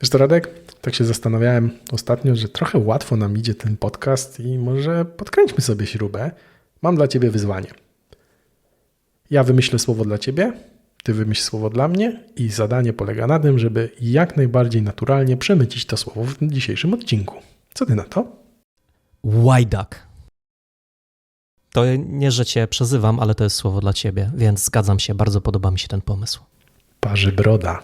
Wiesz co, Radek? Tak się zastanawiałem ostatnio, że trochę łatwo nam idzie ten podcast i może podkręćmy sobie śrubę. Mam dla ciebie wyzwanie. Ja wymyślę słowo dla ciebie, ty wymyśl słowo dla mnie i zadanie polega na tym, żeby jak najbardziej naturalnie przemycić to słowo w dzisiejszym odcinku. Co ty na to? Łajdak. To nie, że cię przezywam, ale to jest słowo dla ciebie, więc zgadzam się, bardzo podoba mi się ten pomysł. Parzy broda.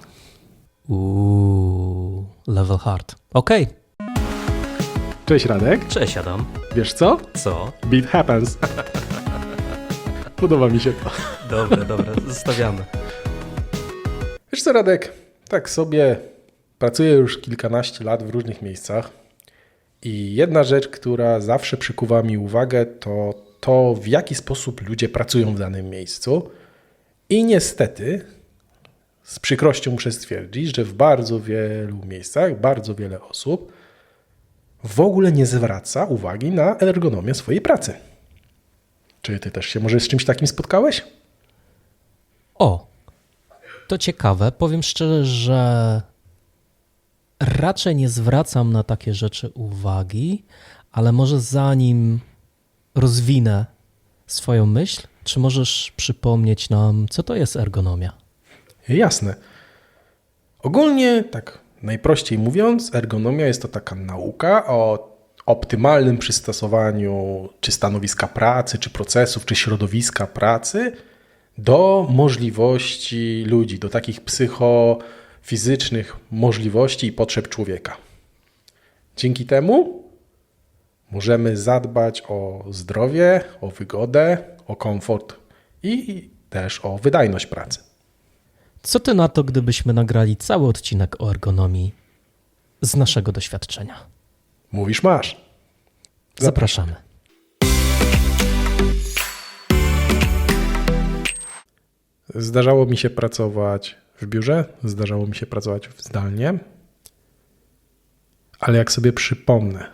Level hard. Okej. Cześć Radek. Cześć Adam. Wiesz co? Co? Beat happens. Podoba mi się to. Dobra, zostawiamy. Wiesz co, Radek? Tak sobie pracuję już kilkanaście lat w różnych miejscach i jedna rzecz, która zawsze przykuwa mi uwagę, to w jaki sposób ludzie pracują w danym miejscu. I niestety z przykrością muszę stwierdzić, że w bardzo wielu miejscach bardzo wiele osób w ogóle nie zwraca uwagi na ergonomię swojej pracy. Czy ty też się może z czymś takim spotkałeś? O, to ciekawe. Powiem szczerze, że raczej nie zwracam na takie rzeczy uwagi, ale może zanim rozwinę swoją myśl, czy możesz przypomnieć nam, co to jest ergonomia? Jasne. Ogólnie, tak najprościej mówiąc, ergonomia jest to taka nauka o optymalnym przystosowaniu czy stanowiska pracy, czy procesów, czy środowiska pracy do możliwości ludzi, do takich psychofizycznych możliwości i potrzeb człowieka. Dzięki temu możemy zadbać o zdrowie, o wygodę, o komfort i też o wydajność pracy. Co ty na to, gdybyśmy nagrali cały odcinek o ergonomii z naszego doświadczenia? Mówisz, masz. Zapraszamy. Zdarzało mi się pracować w biurze, zdarzało mi się pracować zdalnie, ale jak sobie przypomnę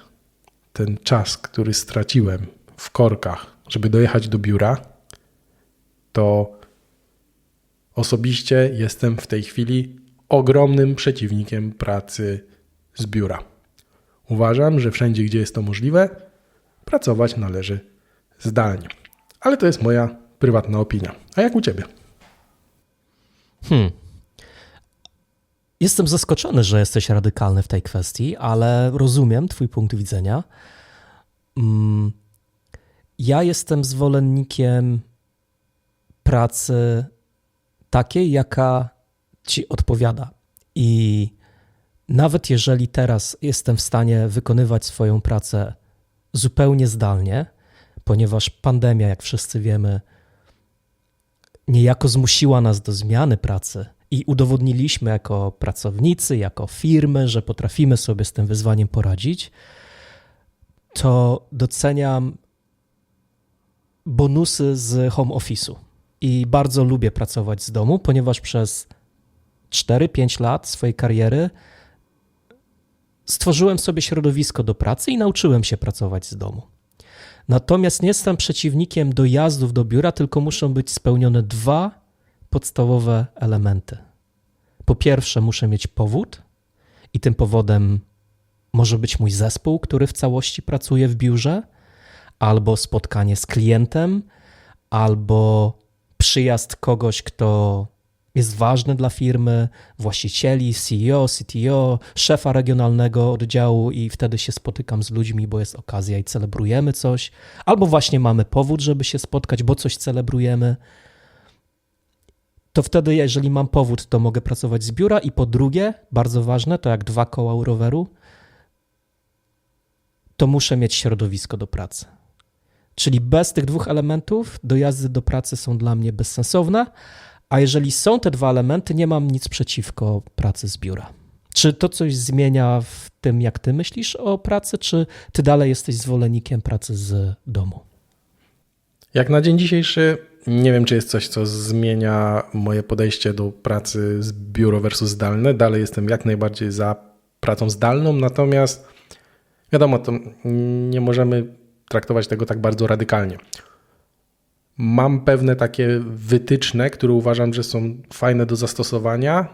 ten czas, który straciłem w korkach, żeby dojechać do biura, to osobiście jestem w tej chwili ogromnym przeciwnikiem pracy z biura. Uważam, że wszędzie, gdzie jest to możliwe, pracować należy zdalnie. Ale to jest moja prywatna opinia. A jak u ciebie? Jestem zaskoczony, że jesteś radykalny w tej kwestii, ale rozumiem twój punkt widzenia. Ja jestem zwolennikiem pracy takiej, jaka ci odpowiada. I nawet jeżeli teraz jestem w stanie wykonywać swoją pracę zupełnie zdalnie, ponieważ pandemia, jak wszyscy wiemy, niejako zmusiła nas do zmiany pracy i udowodniliśmy jako pracownicy, jako firmy, że potrafimy sobie z tym wyzwaniem poradzić, to doceniam bonusy z home office'u. I bardzo lubię pracować z domu, ponieważ przez 4-5 lat swojej kariery stworzyłem sobie środowisko do pracy i nauczyłem się pracować z domu. Natomiast nie jestem przeciwnikiem dojazdów do biura, tylko muszą być spełnione dwa podstawowe elementy. Po pierwsze, muszę mieć powód i tym powodem może być mój zespół, który w całości pracuje w biurze, albo spotkanie z klientem, albo przyjazd kogoś, kto jest ważny dla firmy, właścicieli, CEO, CTO, szefa regionalnego oddziału i wtedy się spotykam z ludźmi, bo jest okazja i celebrujemy coś, albo właśnie mamy powód, żeby się spotkać, bo coś celebrujemy. To wtedy, jeżeli mam powód, to mogę pracować z biura i po drugie, bardzo ważne, to jak 2 koła u roweru, to muszę mieć środowisko do pracy. Czyli bez tych 2 elementów dojazdy do pracy są dla mnie bezsensowne, a jeżeli są te 2 elementy, nie mam nic przeciwko pracy z biura. Czy to coś zmienia w tym, jak ty myślisz o pracy, czy ty dalej jesteś zwolennikiem pracy z domu? Jak na dzień dzisiejszy nie wiem, czy jest coś, co zmienia moje podejście do pracy z biuro versus zdalne. Dalej jestem jak najbardziej za pracą zdalną, natomiast wiadomo, to nie możemy traktować tego tak bardzo radykalnie. Mam pewne takie wytyczne, które uważam, że są fajne do zastosowania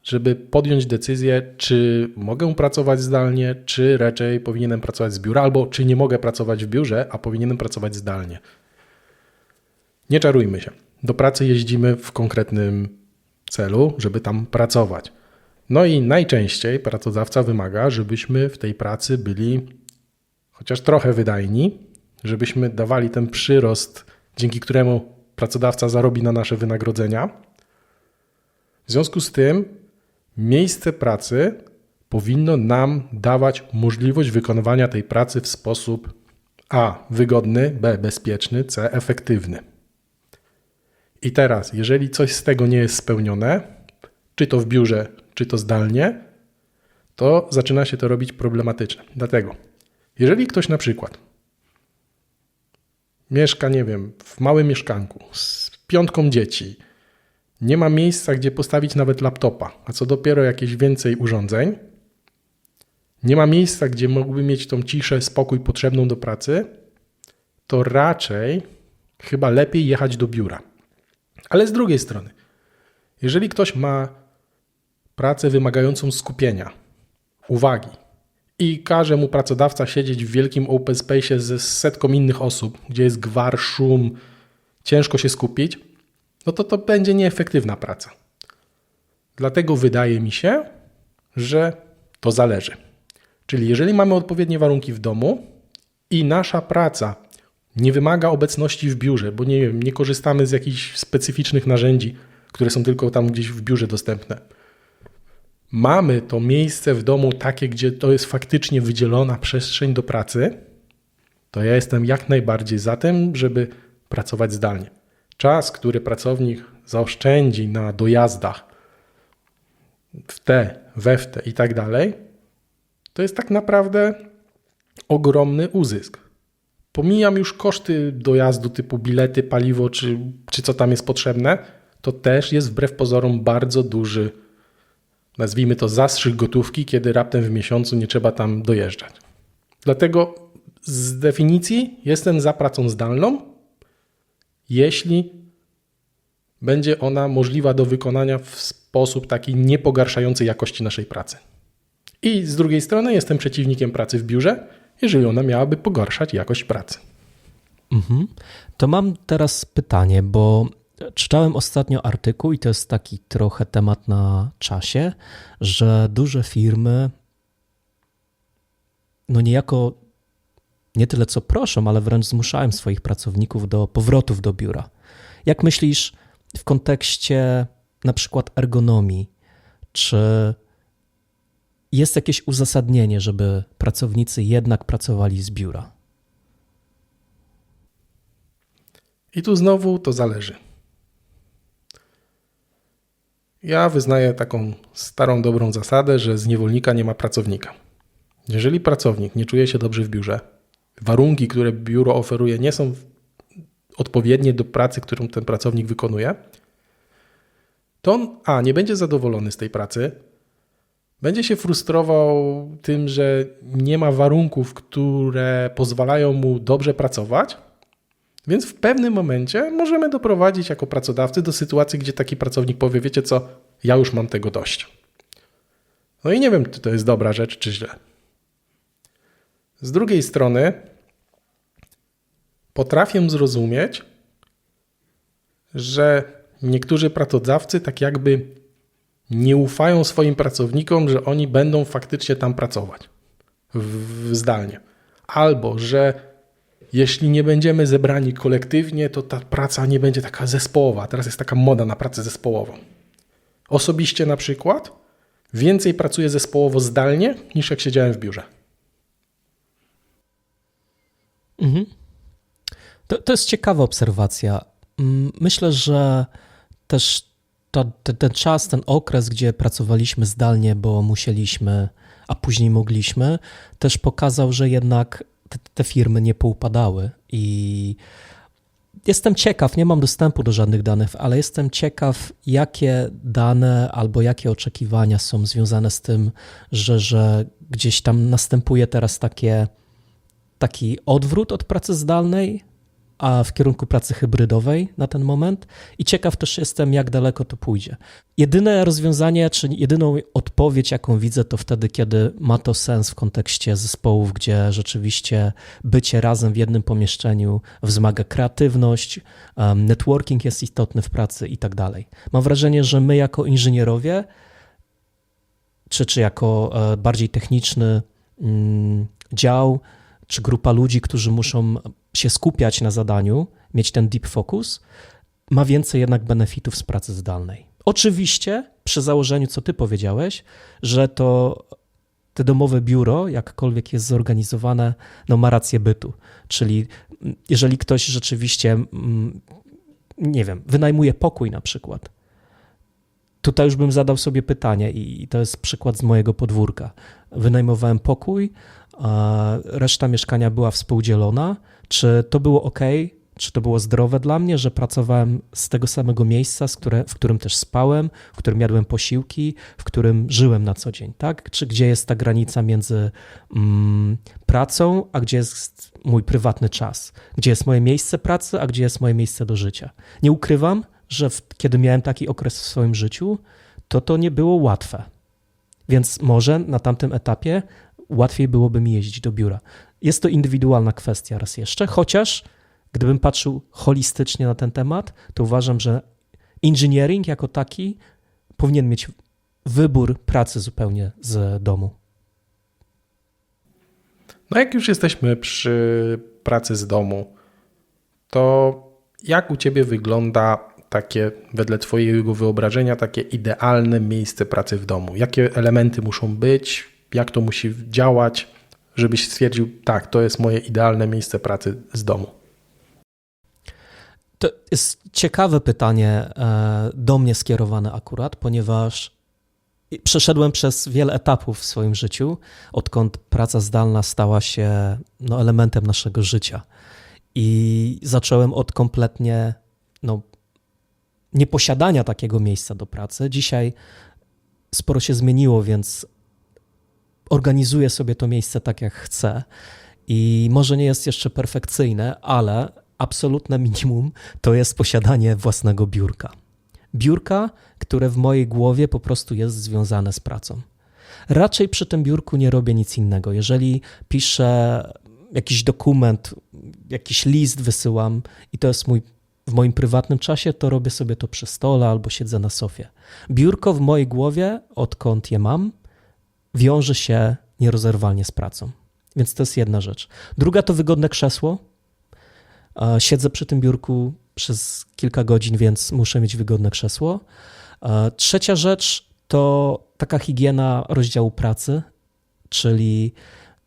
żeby podjąć decyzję, czy mogę pracować zdalnie, czy raczej powinienem pracować z biura, albo czy nie mogę pracować w biurze, a powinienem pracować zdalnie. Nie czarujmy się. Do pracy jeździmy w konkretnym celu, żeby tam pracować. No i najczęściej pracodawca wymaga, żebyśmy w tej pracy byli chociaż trochę wydajni, żebyśmy dawali ten przyrost, dzięki któremu pracodawca zarobi na nasze wynagrodzenia. W związku z tym miejsce pracy powinno nam dawać możliwość wykonywania tej pracy w sposób A. wygodny, B. bezpieczny, C. efektywny. I teraz, jeżeli coś z tego nie jest spełnione, czy to w biurze, czy to zdalnie, to zaczyna się to robić problematyczne. Dlatego, jeżeli ktoś na przykład mieszka, nie wiem, w małym mieszkanku z 5 dzieci, nie ma miejsca, gdzie postawić nawet laptopa, a co dopiero jakieś więcej urządzeń, nie ma miejsca, gdzie mógłby mieć tą ciszę, spokój potrzebną do pracy, to raczej chyba lepiej jechać do biura. Ale z drugiej strony, jeżeli ktoś ma pracę wymagającą skupienia, uwagi i każe mu pracodawca siedzieć w wielkim open space ze setką innych osób, gdzie jest gwar, szum, ciężko się skupić, no to będzie nieefektywna praca. Dlatego wydaje mi się, że to zależy. Czyli jeżeli mamy odpowiednie warunki w domu i nasza praca nie wymaga obecności w biurze, bo nie wiem, nie korzystamy z jakichś specyficznych narzędzi, które są tylko tam gdzieś w biurze dostępne. Mamy to miejsce w domu takie, gdzie to jest faktycznie wydzielona przestrzeń do pracy, to ja jestem jak najbardziej za tym, żeby pracować zdalnie. Czas, który pracownik zaoszczędzi na dojazdach we w te i tak dalej, to jest tak naprawdę ogromny uzysk. Pomijam już koszty dojazdu typu bilety, paliwo czy co tam jest potrzebne, to też jest wbrew pozorom bardzo duży, nazwijmy to zastrzyk gotówki, kiedy raptem w miesiącu nie trzeba tam dojeżdżać. Dlatego z definicji jestem za pracą zdalną, jeśli będzie ona możliwa do wykonania w sposób taki niepogarszający jakości naszej pracy. I z drugiej strony jestem przeciwnikiem pracy w biurze, jeżeli ona miałaby pogarszać jakość pracy. To mam teraz pytanie, bo czytałem ostatnio artykuł i to jest taki trochę temat na czasie, że duże firmy no niejako nie tyle co proszą, ale wręcz zmuszają swoich pracowników do powrotów do biura. Jak myślisz w kontekście na przykład ergonomii, czy jest jakieś uzasadnienie, żeby pracownicy jednak pracowali z biura? I tu znowu to zależy. Ja wyznaję taką starą, dobrą zasadę, że z niewolnika nie ma pracownika. Jeżeli pracownik nie czuje się dobrze w biurze, warunki, które biuro oferuje, nie są odpowiednie do pracy, którą ten pracownik wykonuje, to on nie będzie zadowolony z tej pracy, będzie się frustrował tym, że nie ma warunków, które pozwalają mu dobrze pracować, więc w pewnym momencie możemy doprowadzić jako pracodawcy do sytuacji, gdzie taki pracownik powie, wiecie co, ja już mam tego dość. No i nie wiem, czy to jest dobra rzecz, czy źle. Z drugiej strony potrafię zrozumieć, że niektórzy pracodawcy tak jakby nie ufają swoim pracownikom, że oni będą faktycznie tam pracować zdalnie. Albo, że jeśli nie będziemy zebrani kolektywnie, to ta praca nie będzie taka zespołowa. Teraz jest taka moda na pracę zespołową. Osobiście na przykład więcej pracuję zespołowo zdalnie, niż jak siedziałem w biurze. To jest ciekawa obserwacja. Myślę, że też ten czas, ten okres, gdzie pracowaliśmy zdalnie, bo musieliśmy, a później mogliśmy, też pokazał, że jednak te firmy nie poupadały i jestem ciekaw, nie mam dostępu do żadnych danych, ale jestem ciekaw, jakie dane albo jakie oczekiwania są związane z tym, że gdzieś tam następuje teraz taki odwrót od pracy zdalnej, a w kierunku pracy hybrydowej na ten moment i ciekaw też jestem, jak daleko to pójdzie. Jedyne rozwiązanie, czy jedyną odpowiedź, jaką widzę, to wtedy, kiedy ma to sens w kontekście zespołów, gdzie rzeczywiście bycie razem w jednym pomieszczeniu wzmaga kreatywność, networking jest istotny w pracy i tak dalej. Mam wrażenie, że my jako inżynierowie, czy jako bardziej techniczny dział, czy grupa ludzi, którzy muszą się skupiać na zadaniu, mieć ten deep focus, ma więcej jednak benefitów z pracy zdalnej. Oczywiście przy założeniu, co ty powiedziałeś, że to domowe biuro, jakkolwiek jest zorganizowane, no ma rację bytu. Czyli jeżeli ktoś rzeczywiście, nie wiem, wynajmuje pokój na przykład, tutaj już bym zadał sobie pytanie i to jest przykład z mojego podwórka. Wynajmowałem pokój, a reszta mieszkania była współdzielona. Czy to było ok? Czy to było zdrowe dla mnie, że pracowałem z tego samego miejsca, w którym też spałem, w którym jadłem posiłki, w którym żyłem na co dzień, tak? Czy gdzie jest ta granica między pracą, a gdzie jest mój prywatny czas? Gdzie jest moje miejsce pracy, a gdzie jest moje miejsce do życia? Nie ukrywam, że kiedy miałem taki okres w swoim życiu, to nie było łatwe. Więc może na tamtym etapie łatwiej byłoby mi jeździć do biura. Jest to indywidualna kwestia raz jeszcze, chociaż gdybym patrzył holistycznie na ten temat, to uważam, że engineering jako taki powinien mieć wybór pracy zupełnie z domu. No jak już jesteśmy przy pracy z domu, to jak u ciebie wygląda takie, wedle twojego wyobrażenia, takie idealne miejsce pracy w domu? Jakie elementy muszą być? Jak to musi działać, żebyś stwierdził, tak, to jest moje idealne miejsce pracy z domu? To jest ciekawe pytanie do mnie skierowane akurat, ponieważ przeszedłem przez wiele etapów w swoim życiu, odkąd praca zdalna stała się elementem naszego życia. I zacząłem od kompletnie nieposiadania takiego miejsca do pracy. Dzisiaj sporo się zmieniło, więc organizuję sobie to miejsce tak, jak chcę. I może nie jest jeszcze perfekcyjne, ale absolutne minimum to jest posiadanie własnego biurka. Biurka, które w mojej głowie po prostu jest związane z pracą. Raczej przy tym biurku nie robię nic innego. Jeżeli piszę jakiś dokument, jakiś list wysyłam i to jest w moim prywatnym czasie, to robię sobie to przy stole albo siedzę na sofie. Biurko w mojej głowie, odkąd je mam, wiąże się nierozerwalnie z pracą. Więc to jest jedna rzecz. Druga to wygodne krzesło. Siedzę przy tym biurku przez kilka godzin, więc muszę mieć wygodne krzesło. Trzecia rzecz to taka higiena rozdziału pracy, czyli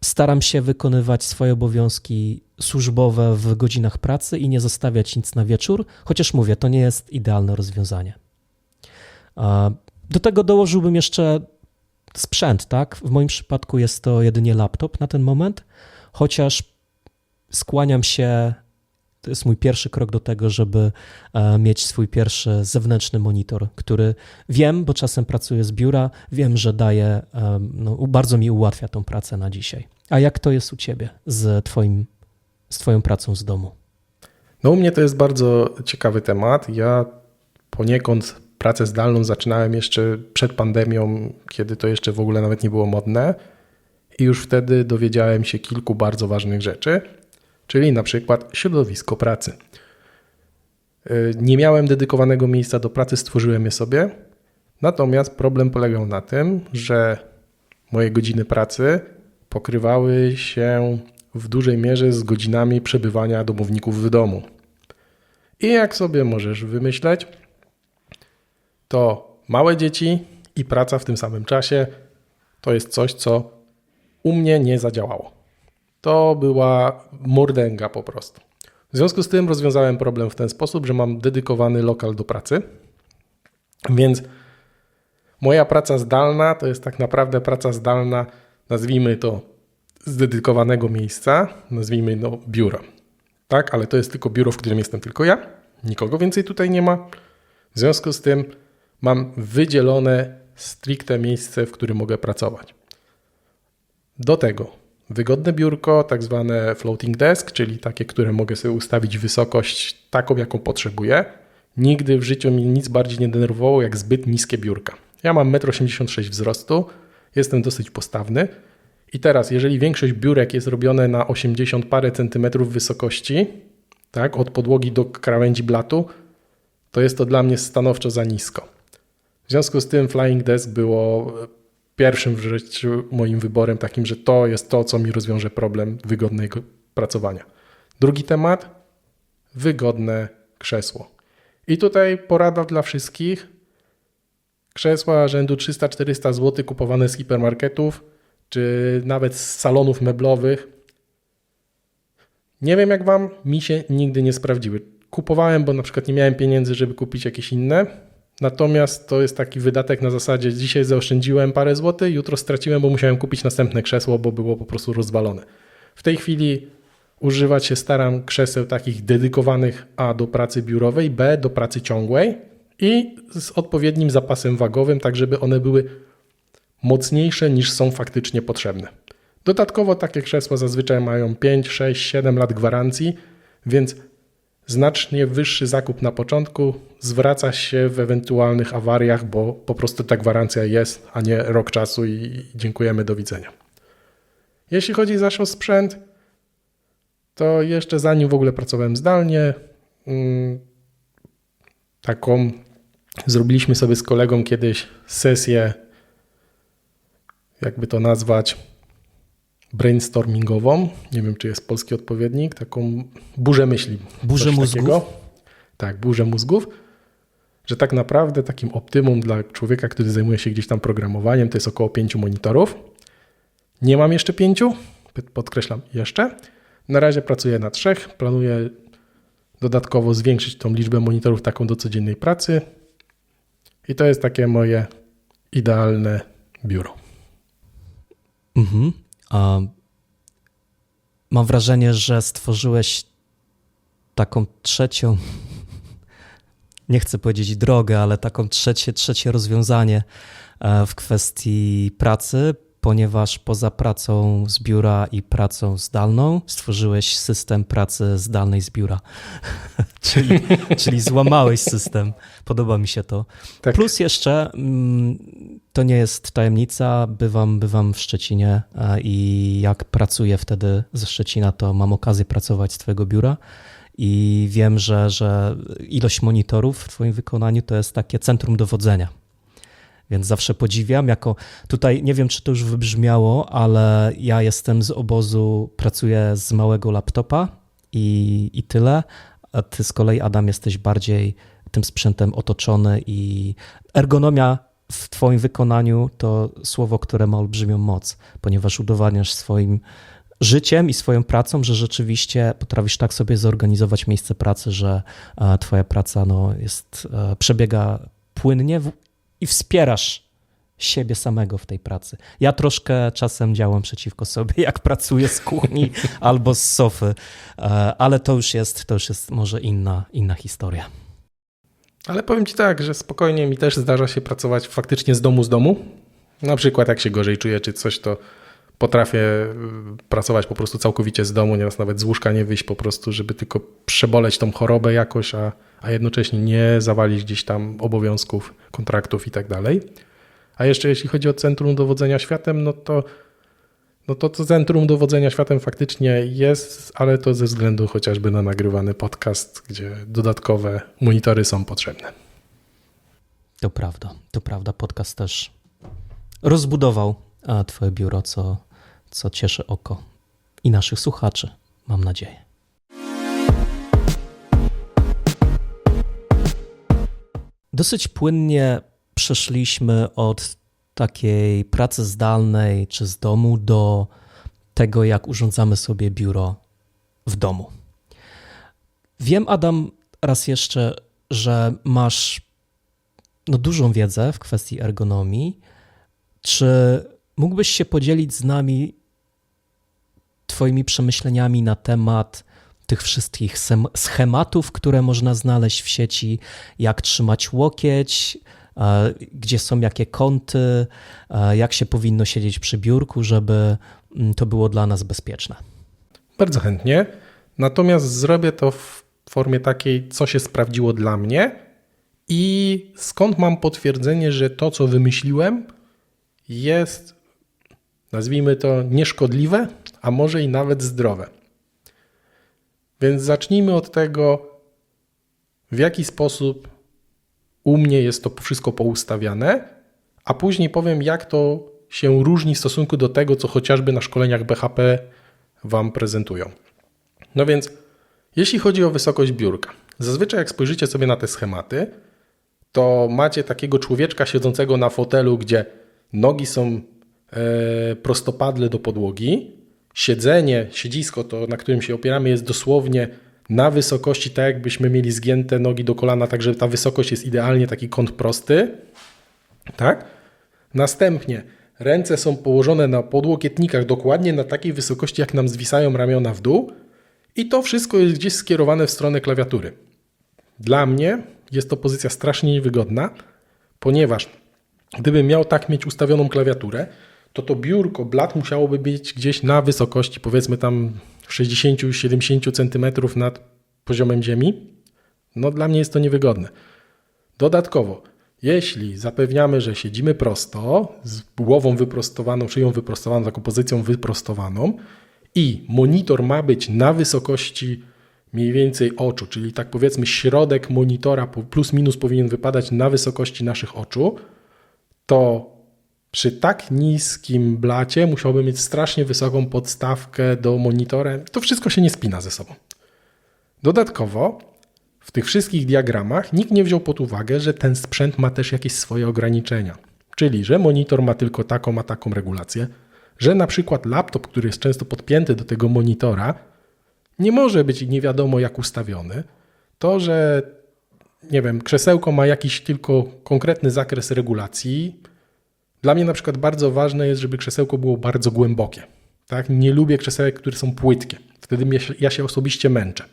staram się wykonywać swoje obowiązki służbowe w godzinach pracy i nie zostawiać nic na wieczór, chociaż mówię, to nie jest idealne rozwiązanie. Do tego dołożyłbym jeszcze sprzęt, tak? W moim przypadku jest to jedynie laptop na ten moment, chociaż skłaniam się, to jest mój pierwszy krok do tego, żeby mieć swój pierwszy zewnętrzny monitor, który wiem, bo czasem pracuję z biura, wiem, że daje, bardzo mi ułatwia tą pracę na dzisiaj. A jak to jest u ciebie z twoją pracą z domu? No u mnie to jest bardzo ciekawy temat. Ja poniekąd pracę zdalną zaczynałem jeszcze przed pandemią, kiedy to jeszcze w ogóle nawet nie było modne i już wtedy dowiedziałem się kilku bardzo ważnych rzeczy, czyli na przykład środowisko pracy. Nie miałem dedykowanego miejsca do pracy, stworzyłem je sobie, natomiast problem polegał na tym, że moje godziny pracy pokrywały się w dużej mierze z godzinami przebywania domowników w domu. I jak sobie możesz wymyśleć, to małe dzieci i praca w tym samym czasie to jest coś, co u mnie nie zadziałało. To była mordęga po prostu. W związku z tym rozwiązałem problem w ten sposób, że mam dedykowany lokal do pracy, więc moja praca zdalna to jest tak naprawdę praca zdalna, nazwijmy to z dedykowanego miejsca, nazwijmy biuro. Tak, ale to jest tylko biuro, w którym jestem tylko ja, nikogo więcej tutaj nie ma. W związku z tym mam wydzielone stricte miejsce, w którym mogę pracować. Do tego wygodne biurko, tak zwane floating desk, czyli takie, które mogę sobie ustawić wysokość taką, jaką potrzebuję. Nigdy w życiu mnie nic bardziej nie denerwowało jak zbyt niskie biurka. Ja mam 1,86 m wzrostu, jestem dosyć postawny i teraz, jeżeli większość biurek jest robione na 80 parę centymetrów wysokości, tak, od podłogi do krawędzi blatu, to jest to dla mnie stanowczo za nisko. W związku z tym Flying Desk było pierwszym w życiu moim wyborem takim, że to jest to, co mi rozwiąże problem wygodnego pracowania. Drugi temat, wygodne krzesło. I tutaj porada dla wszystkich. Krzesła rzędu 300-400 zł kupowane z hipermarketów, czy nawet z salonów meblowych. Nie wiem jak wam, mi się nigdy nie sprawdziły. Kupowałem, bo na przykład nie miałem pieniędzy, żeby kupić jakieś inne. Natomiast to jest taki wydatek na zasadzie dzisiaj zaoszczędziłem parę złotych, jutro straciłem, bo musiałem kupić następne krzesło, bo było po prostu rozwalone. W tej chwili używać się staram krzeseł takich dedykowanych A do pracy biurowej, B do pracy ciągłej i z odpowiednim zapasem wagowym, tak żeby one były mocniejsze niż są faktycznie potrzebne. Dodatkowo takie krzesła zazwyczaj mają 5, 6, 7 lat gwarancji, więc znacznie wyższy zakup na początku zwraca się w ewentualnych awariach, bo po prostu ta gwarancja jest, a nie rok czasu i dziękujemy, do widzenia. Jeśli chodzi zaś o sprzęt, to jeszcze zanim w ogóle pracowałem zdalnie, taką zrobiliśmy sobie z kolegą kiedyś sesję, jakby to nazwać, brainstormingową. Nie wiem, czy jest polski odpowiednik. Taką burzę myśli. Burzę mózgów? Takiego. Tak, burzę mózgów. Że tak naprawdę takim optymum dla człowieka, który zajmuje się gdzieś tam programowaniem, to jest około 5 monitorów. Nie mam jeszcze 5, podkreślam jeszcze. Na razie pracuję na 3. Planuję dodatkowo zwiększyć tą liczbę monitorów taką do codziennej pracy. I to jest takie moje idealne biuro. Mam wrażenie, że stworzyłeś taką trzecią, nie chcę powiedzieć drogę, ale taką trzecie rozwiązanie w kwestii pracy, ponieważ poza pracą z biura i pracą zdalną stworzyłeś system pracy zdalnej z biura. czyli złamałeś system. Podoba mi się to. Tak. Plus jeszcze, to nie jest tajemnica, bywam w Szczecinie i jak pracuję wtedy ze Szczecina, to mam okazję pracować z twojego biura i wiem, że ilość monitorów w twoim wykonaniu to jest takie centrum dowodzenia. Więc zawsze podziwiam, tutaj nie wiem, czy to już wybrzmiało, ale ja jestem z obozu, pracuję z małego laptopa i tyle, a ty z kolei, Adam, jesteś bardziej tym sprzętem otoczony i ergonomia w twoim wykonaniu to słowo, które ma olbrzymią moc, ponieważ udowadniasz swoim życiem i swoją pracą, że rzeczywiście potrafisz tak sobie zorganizować miejsce pracy, że twoja praca przebiega płynnie i wspierasz siebie samego w tej pracy. Ja troszkę czasem działam przeciwko sobie, jak pracuję z kuchni albo z sofy, ale to już jest może inna historia. Ale powiem ci tak, że spokojnie mi też zdarza się pracować faktycznie z domu. Na przykład jak się gorzej czuję czy coś, to potrafię pracować po prostu całkowicie z domu, nieraz nawet z łóżka nie wyjść po prostu, żeby tylko przeboleć tą chorobę jakoś, a jednocześnie nie zawalić gdzieś tam obowiązków, kontraktów i tak dalej. A jeszcze jeśli chodzi o centrum dowodzenia światem, no to centrum dowodzenia światem faktycznie jest, ale to ze względu chociażby na nagrywany podcast, gdzie dodatkowe monitory są potrzebne. To prawda. Podcast też rozbudował twoje biuro, co cieszy oko i naszych słuchaczy, mam nadzieję. Dosyć płynnie przeszliśmy od takiej pracy zdalnej czy z domu do tego, jak urządzamy sobie biuro w domu. Wiem, Adam, raz jeszcze, że masz dużą wiedzę w kwestii ergonomii. Czy mógłbyś się podzielić z nami twoimi przemyśleniami na temat tych wszystkich schematów, które można znaleźć w sieci, jak trzymać łokieć, gdzie są jakie kąty, jak się powinno siedzieć przy biurku, żeby to było dla nas bezpieczne. Bardzo chętnie. Natomiast zrobię to w formie takiej, co się sprawdziło dla mnie i skąd mam potwierdzenie, że to, co wymyśliłem, jest, nazwijmy to, nieszkodliwe, a może i nawet zdrowe. Więc zacznijmy od tego, w jaki sposób u mnie jest to wszystko poustawiane, a później powiem, jak to się różni w stosunku do tego, co chociażby na szkoleniach BHP Wam prezentują. No więc, jeśli chodzi o wysokość biurka, zazwyczaj jak spojrzycie sobie na te schematy, to macie takiego człowieczka siedzącego na fotelu, gdzie nogi są prostopadle do podłogi, siedzisko, to na którym się opieramy, jest dosłownie na wysokości, tak jakbyśmy mieli zgięte nogi do kolana, także ta wysokość jest idealnie taki kąt prosty. Tak? Następnie ręce są położone na podłokietnikach dokładnie na takiej wysokości, jak nam zwisają ramiona w dół i to wszystko jest gdzieś skierowane w stronę klawiatury. Dla mnie jest to pozycja strasznie niewygodna, ponieważ gdybym miał tak mieć ustawioną klawiaturę, to biurko, blat musiałoby być gdzieś na wysokości, powiedzmy tam 60-70 cm nad poziomem ziemi. No dla mnie jest to niewygodne. Dodatkowo, jeśli zapewniamy, że siedzimy prosto, z głową wyprostowaną, szyją wyprostowaną, taką pozycją wyprostowaną i monitor ma być na wysokości mniej więcej oczu, czyli tak powiedzmy środek monitora plus minus powinien wypadać na wysokości naszych oczu, to przy tak niskim blacie musiałbym mieć strasznie wysoką podstawkę do monitora. To wszystko się nie spina ze sobą. Dodatkowo w tych wszystkich diagramach nikt nie wziął pod uwagę, że ten sprzęt ma też jakieś swoje ograniczenia. Czyli, że monitor ma tylko taką, a taką regulację, że na przykład laptop, który jest często podpięty do tego monitora, nie może być nie wiadomo jak ustawiony. To, że nie wiem, krzesełko ma jakiś tylko konkretny zakres regulacji. Dla mnie na przykład bardzo ważne jest, żeby krzesełko było bardzo głębokie. Tak? Nie lubię krzesełek, które są płytkie. Wtedy ja się osobiście męczę.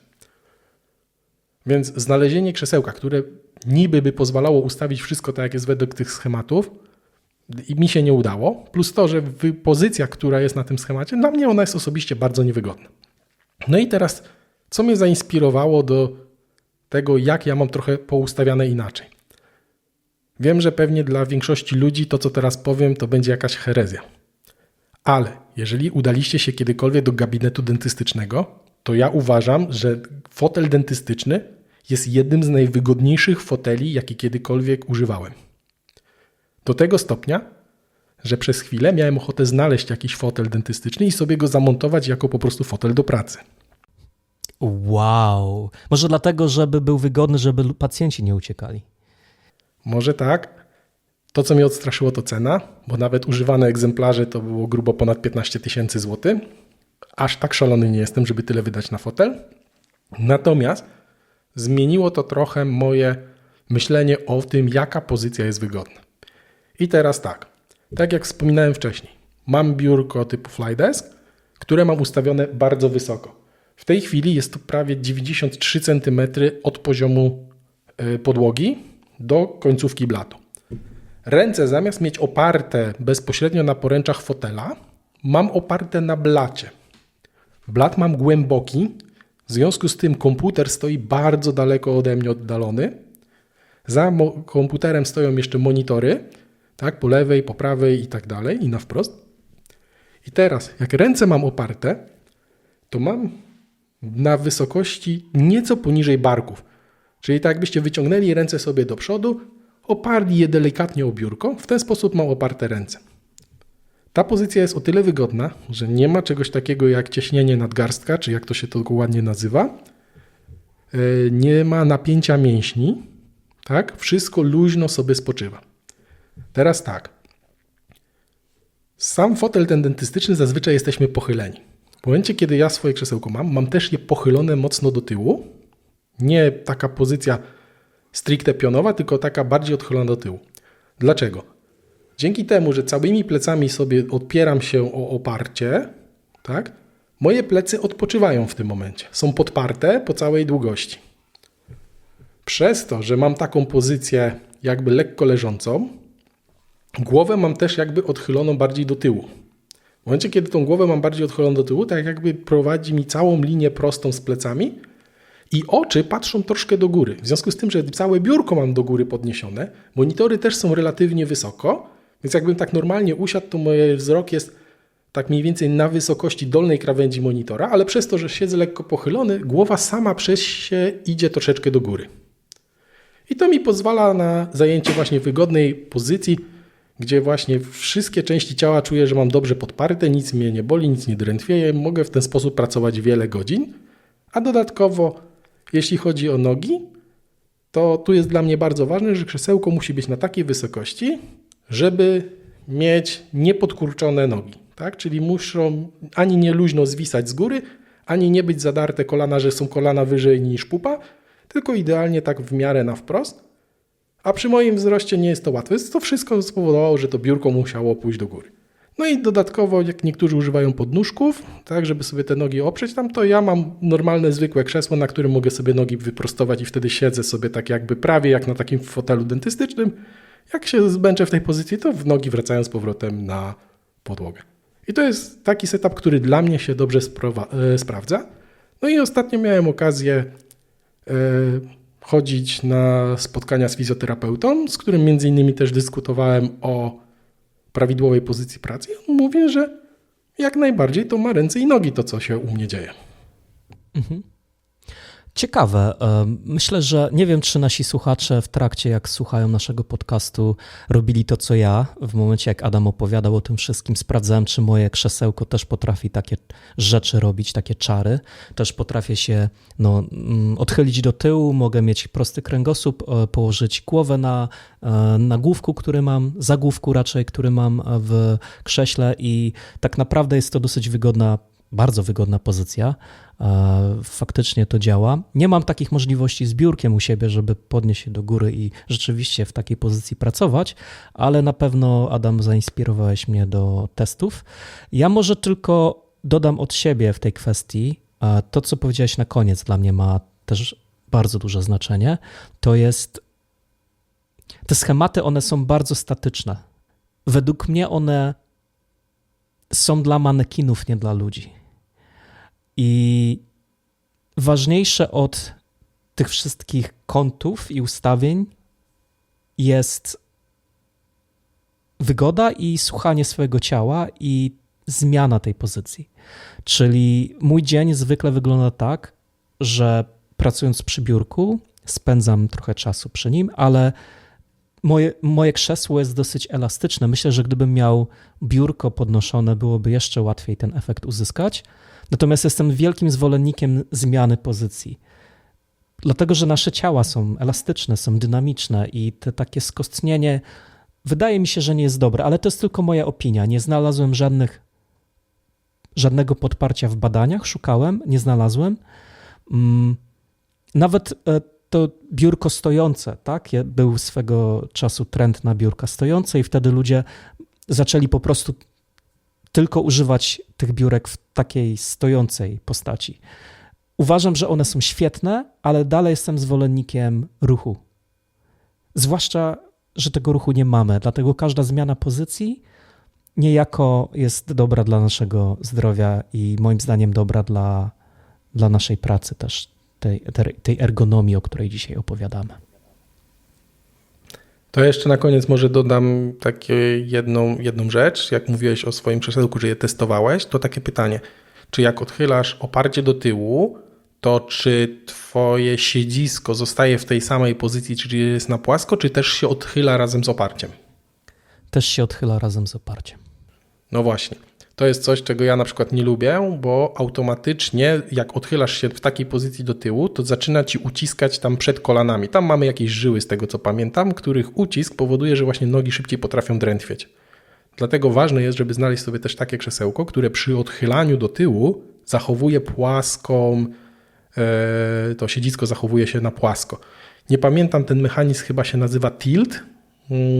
Więc znalezienie krzesełka, które niby by pozwalało ustawić wszystko tak, jak jest według tych schematów, i mi się nie udało. Plus to, że pozycja, która jest na tym schemacie, dla mnie ona jest osobiście bardzo niewygodna. No i teraz, co mnie zainspirowało do tego, jak ja mam trochę poustawiane inaczej. Wiem, że pewnie dla większości ludzi to, co teraz powiem, to będzie jakaś herezja. Ale jeżeli udaliście się kiedykolwiek do gabinetu dentystycznego, to ja uważam, że fotel dentystyczny jest jednym z najwygodniejszych foteli, jaki kiedykolwiek używałem. Do tego stopnia, że przez chwilę miałem ochotę znaleźć jakiś fotel dentystyczny i sobie go zamontować jako po prostu fotel do pracy. Wow. Może dlatego, żeby był wygodny, żeby pacjenci nie uciekali. Może tak. To, co mnie odstraszyło, to cena, bo nawet używane egzemplarze to było grubo ponad 15 000 złotych. Aż tak szalony nie jestem, żeby tyle wydać na fotel. Natomiast zmieniło to trochę moje myślenie o tym, jaka pozycja jest wygodna. I teraz tak jak wspominałem wcześniej, mam biurko typu flydesk, które mam ustawione bardzo wysoko. W tej chwili jest to prawie 93 cm od poziomu podłogi do końcówki blatu. Ręce zamiast mieć oparte bezpośrednio na poręczach fotela, mam oparte na blacie. Blat mam głęboki, w związku z tym komputer stoi bardzo daleko ode mnie oddalony. Za komputerem stoją jeszcze monitory, tak, po lewej, po prawej i tak dalej, i na wprost. I teraz, jak ręce mam oparte, to mam na wysokości nieco poniżej barków. Czyli tak jakbyście wyciągnęli ręce sobie do przodu, oparli je delikatnie o biurko, w ten sposób mam oparte ręce. Ta pozycja jest o tyle wygodna, że nie ma czegoś takiego jak ciśnienie nadgarstka, czy jak to się to ładnie nazywa. Nie ma napięcia mięśni, tak? Wszystko luźno sobie spoczywa. Teraz tak. Sam fotel ten dentystyczny zazwyczaj jesteśmy pochyleni. W momencie, kiedy ja swoje krzesełko mam też je pochylone mocno do tyłu. Nie taka pozycja stricte pionowa, tylko taka bardziej odchylona do tyłu. Dlaczego? Dzięki temu, że całymi plecami sobie opieram się o oparcie, tak, moje plecy odpoczywają w tym momencie. Są podparte po całej długości. Przez to, że mam taką pozycję jakby lekko leżącą, głowę mam też jakby odchyloną bardziej do tyłu. W momencie, kiedy tą głowę mam bardziej odchyloną do tyłu, tak jakby prowadzi mi całą linię prostą z plecami i oczy patrzą troszkę do góry. W związku z tym, że całe biurko mam do góry podniesione, monitory też są relatywnie wysoko, więc jakbym tak normalnie usiadł, to mój wzrok jest tak mniej więcej na wysokości dolnej krawędzi monitora, ale przez to, że siedzę lekko pochylony, głowa sama przez się idzie troszeczkę do góry. I to mi pozwala na zajęcie właśnie wygodnej pozycji, gdzie właśnie wszystkie części ciała czuję, że mam dobrze podparte, nic mnie nie boli, nic nie drętwieje, mogę w ten sposób pracować wiele godzin, a dodatkowo jeśli chodzi o nogi, to tu jest dla mnie bardzo ważne, że krzesełko musi być na takiej wysokości, żeby mieć niepodkurczone nogi, tak? Czyli muszą ani nie luźno zwisać z góry, ani nie być zadarte kolana, że są kolana wyżej niż pupa, tylko idealnie tak w miarę na wprost. A przy moim wzroście nie jest to łatwe. To wszystko spowodowało, że to biurko musiało pójść do góry. No i dodatkowo, jak niektórzy używają podnóżków, tak, żeby sobie te nogi oprzeć tam, to ja mam normalne, zwykłe krzesło, na którym mogę sobie nogi wyprostować i wtedy siedzę sobie tak jakby prawie jak na takim fotelu dentystycznym. Jak się zmęczę w tej pozycji, to w nogi wracają z powrotem na podłogę. I to jest taki setup, który dla mnie się dobrze sprawdza. No i ostatnio miałem okazję chodzić na spotkania z fizjoterapeutą, z którym między innymi też dyskutowałem o prawidłowej pozycji pracy. I on mówi, że jak najbardziej to ma ręce i nogi to, co się u mnie dzieje. Mhm. Ciekawe. Myślę, że nie wiem, czy nasi słuchacze w trakcie, jak słuchają naszego podcastu, robili to, co ja. W momencie, jak Adam opowiadał o tym wszystkim, sprawdzałem, czy moje krzesełko też potrafi takie rzeczy robić, takie czary. Też potrafię się odchylić do tyłu, mogę mieć prosty kręgosłup, położyć głowę na główku, który mam, zagłówku raczej, który mam w krześle i tak naprawdę jest to dosyć wygodna, bardzo wygodna pozycja. Faktycznie to działa. Nie mam takich możliwości z biurkiem u siebie, żeby podnieść się do góry i rzeczywiście w takiej pozycji pracować, ale na pewno, Adam, zainspirowałeś mnie do testów. Ja może tylko dodam od siebie w tej kwestii, to co powiedziałeś na koniec dla mnie ma też bardzo duże znaczenie, to jest te schematy, one są bardzo statyczne. Według mnie one są dla manekinów, nie dla ludzi. I ważniejsze od tych wszystkich kątów i ustawień jest wygoda i słuchanie swojego ciała i zmiana tej pozycji. Czyli mój dzień zwykle wygląda tak, że pracując przy biurku spędzam trochę czasu przy nim, ale moje krzesło jest dosyć elastyczne. Myślę, że gdybym miał biurko podnoszone, byłoby jeszcze łatwiej ten efekt uzyskać. Natomiast jestem wielkim zwolennikiem zmiany pozycji. Dlatego, że nasze ciała są elastyczne, są dynamiczne i te takie skostnienie wydaje mi się, że nie jest dobre, ale to jest tylko moja opinia. Nie znalazłem żadnego podparcia w badaniach, szukałem, nie znalazłem. Nawet to biurko stojące, tak? Był swego czasu trend na biurka stojące i wtedy ludzie zaczęli po prostu tylko używać tych biurek w takiej stojącej postaci. Uważam, że one są świetne, ale dalej jestem zwolennikiem ruchu. Zwłaszcza, że tego ruchu nie mamy, dlatego każda zmiana pozycji niejako jest dobra dla naszego zdrowia i moim zdaniem dobra dla naszej pracy też, tej ergonomii, o której dzisiaj opowiadamy. To jeszcze na koniec może dodam takie jedną rzecz. Jak mówiłeś o swoim krzesełku, że je testowałeś, to takie pytanie. Czy jak odchylasz oparcie do tyłu, to czy twoje siedzisko zostaje w tej samej pozycji, czyli jest na płasko, czy też się odchyla razem z oparciem? Też się odchyla razem z oparciem. No właśnie. To jest coś, czego ja na przykład nie lubię, bo automatycznie jak odchylasz się w takiej pozycji do tyłu, to zaczyna ci uciskać tam przed kolanami. Tam mamy jakieś żyły, z tego co pamiętam, których ucisk powoduje, że właśnie nogi szybciej potrafią drętwieć. Dlatego ważne jest, żeby znaleźć sobie też takie krzesełko, które przy odchylaniu do tyłu zachowuje płaską, to siedzisko zachowuje się na płasko. Nie pamiętam, ten mechanizm chyba się nazywa tilt,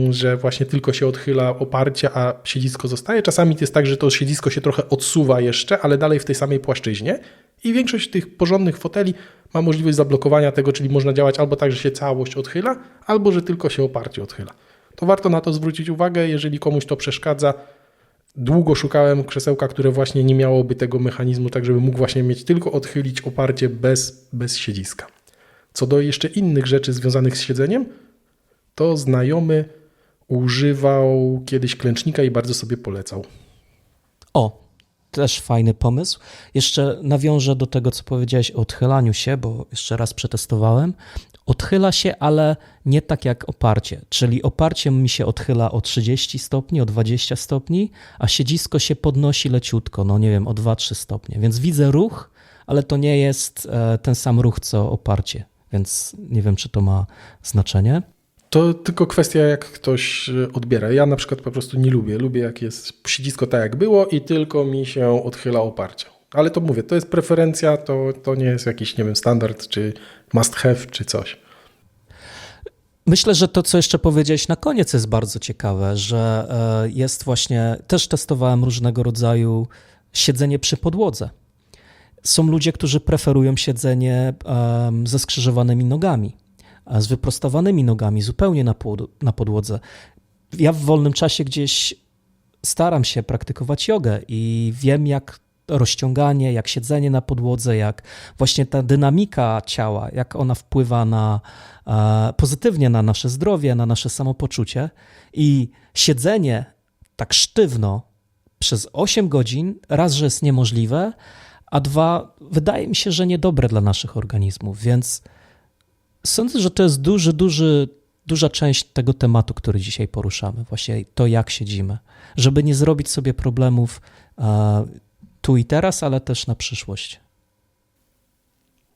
że właśnie tylko się odchyla oparcie, a siedzisko zostaje. Czasami to jest tak, że to siedzisko się trochę odsuwa jeszcze, ale dalej w tej samej płaszczyźnie i większość tych porządnych foteli ma możliwość zablokowania tego, czyli można działać albo tak, że się całość odchyla, albo że tylko się oparcie odchyla. To warto na to zwrócić uwagę, jeżeli komuś to przeszkadza. Długo szukałem krzesełka, które właśnie nie miałoby tego mechanizmu, tak żeby mógł właśnie mieć tylko odchylić oparcie bez siedziska. Co do jeszcze innych rzeczy związanych z siedzeniem, to znajomy używał kiedyś klęcznika i bardzo sobie polecał. O, też fajny pomysł. Jeszcze nawiążę do tego, co powiedziałeś o odchylaniu się, bo jeszcze raz przetestowałem. Odchyla się, ale nie tak jak oparcie, czyli oparcie mi się odchyla o 30 stopni, o 20 stopni, a siedzisko się podnosi leciutko, no nie wiem, o 2-3 stopnie. Więc widzę ruch, ale to nie jest ten sam ruch, co oparcie, więc nie wiem, czy to ma znaczenie. To tylko kwestia, jak ktoś odbiera. Ja na przykład po prostu nie lubię. Lubię, jak jest siedzisko tak, jak było i tylko mi się odchyla oparcie. Ale to mówię, to jest preferencja, to nie jest jakiś, nie wiem, standard, czy must have, czy coś. Myślę, że to, co jeszcze powiedziałeś na koniec, jest bardzo ciekawe, że jest właśnie, też testowałem różnego rodzaju siedzenie przy podłodze. Są ludzie, którzy preferują siedzenie ze skrzyżowanymi nogami, z wyprostowanymi nogami, zupełnie na podłodze. Ja w wolnym czasie gdzieś staram się praktykować jogę i wiem, jak rozciąganie, jak siedzenie na podłodze, jak właśnie ta dynamika ciała, jak ona wpływa pozytywnie na nasze zdrowie, na nasze samopoczucie. I siedzenie tak sztywno przez 8 godzin, raz, że jest niemożliwe, a dwa, wydaje mi się, że niedobre dla naszych organizmów, więc sądzę, że to jest duża część tego tematu, który dzisiaj poruszamy, właśnie to, jak siedzimy, żeby nie zrobić sobie problemów tu i teraz, ale też na przyszłość.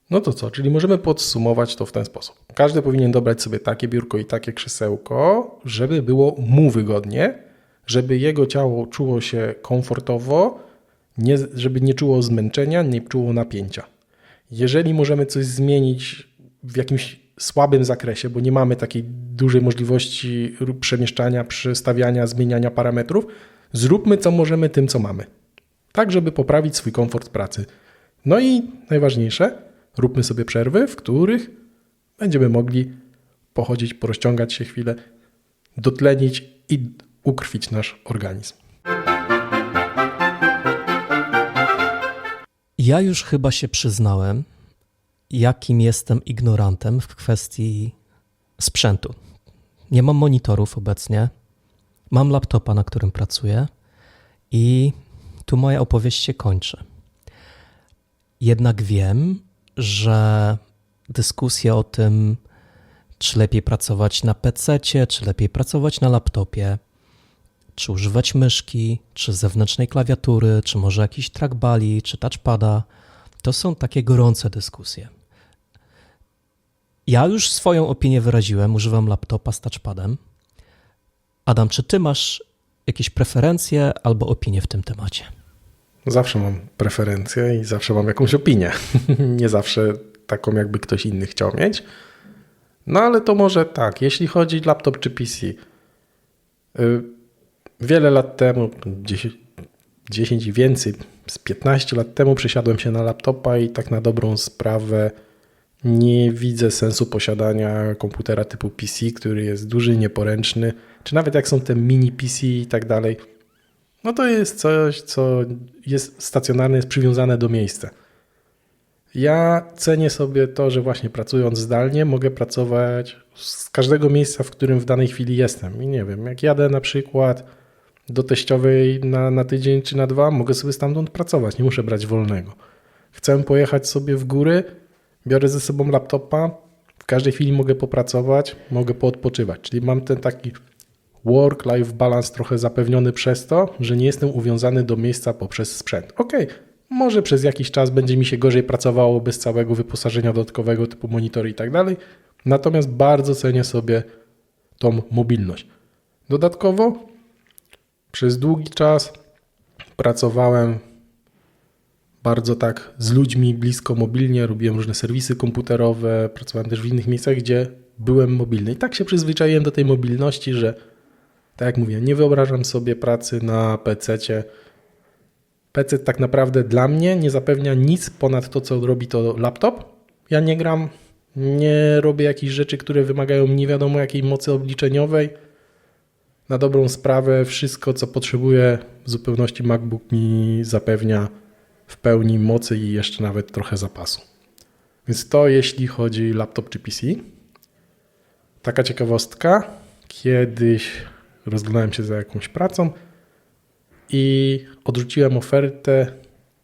No to co, czyli możemy podsumować to w ten sposób. Każdy powinien dobrać sobie takie biurko i takie krzesełko, żeby było mu wygodnie, żeby jego ciało czuło się komfortowo, żeby nie czuło zmęczenia, nie czuło napięcia. Jeżeli możemy coś zmienić w jakimś słabym zakresie, bo nie mamy takiej dużej możliwości przemieszczania, przestawiania, zmieniania parametrów, zróbmy co możemy tym, co mamy. Tak, żeby poprawić swój komfort pracy. No i najważniejsze, róbmy sobie przerwy, w których będziemy mogli pochodzić, porozciągać się chwilę, dotlenić i ukrwić nasz organizm. Ja już chyba się przyznałem, jakim jestem ignorantem w kwestii sprzętu. Nie mam monitorów obecnie, mam laptopa, na którym pracuję i tu moja opowieść się kończy. Jednak wiem, że dyskusja o tym, czy lepiej pracować na PC-cie, czy lepiej pracować na laptopie, czy używać myszki, czy zewnętrznej klawiatury, czy może jakiś trackballi, czy touchpada, to są takie gorące dyskusje. Ja już swoją opinię wyraziłem, używam laptopa z touchpadem. Adam, czy ty masz jakieś preferencje albo opinie w tym temacie? Zawsze mam preferencje i zawsze mam jakąś opinię. Nie zawsze taką, jakby ktoś inny chciał mieć. No ale to może tak, jeśli chodzi laptop czy PC. Wiele lat temu, 10 i więcej, z 15 lat temu przesiadłem się na laptopa i tak na dobrą sprawę nie widzę sensu posiadania komputera typu PC, który jest duży, nieporęczny, czy nawet jak są te mini PC i tak dalej. No to jest coś, co jest stacjonarne, jest przywiązane do miejsca. Ja cenię sobie to, że właśnie pracując zdalnie mogę pracować z każdego miejsca, w którym w danej chwili jestem. I nie wiem, jak jadę na przykład do teściowej na tydzień czy na 2, mogę sobie stamtąd pracować, nie muszę brać wolnego. Chcę pojechać sobie w góry, biorę ze sobą laptopa, w każdej chwili mogę popracować, mogę poodpoczywać. Czyli mam ten taki work-life balance trochę zapewniony przez to, że nie jestem uwiązany do miejsca poprzez sprzęt. Okej, może przez jakiś czas będzie mi się gorzej pracowało bez całego wyposażenia dodatkowego typu monitory i tak dalej, natomiast bardzo cenię sobie tą mobilność. Dodatkowo przez długi czas pracowałem bardzo tak z ludźmi blisko mobilnie, robiłem różne serwisy komputerowe, pracowałem też w innych miejscach, gdzie byłem mobilny. I tak się przyzwyczaiłem do tej mobilności, że tak jak mówię, nie wyobrażam sobie pracy na PC-cie. PC tak naprawdę dla mnie nie zapewnia nic ponad to, co robi to laptop. Ja nie gram, nie robię jakichś rzeczy, które wymagają nie wiadomo jakiej mocy obliczeniowej. Na dobrą sprawę wszystko, co potrzebuję w zupełności MacBook mi zapewnia w pełni mocy i jeszcze nawet trochę zapasu. Więc to jeśli chodzi laptop czy PC. Taka ciekawostka. Kiedyś rozglądałem się za jakąś pracą i odrzuciłem ofertę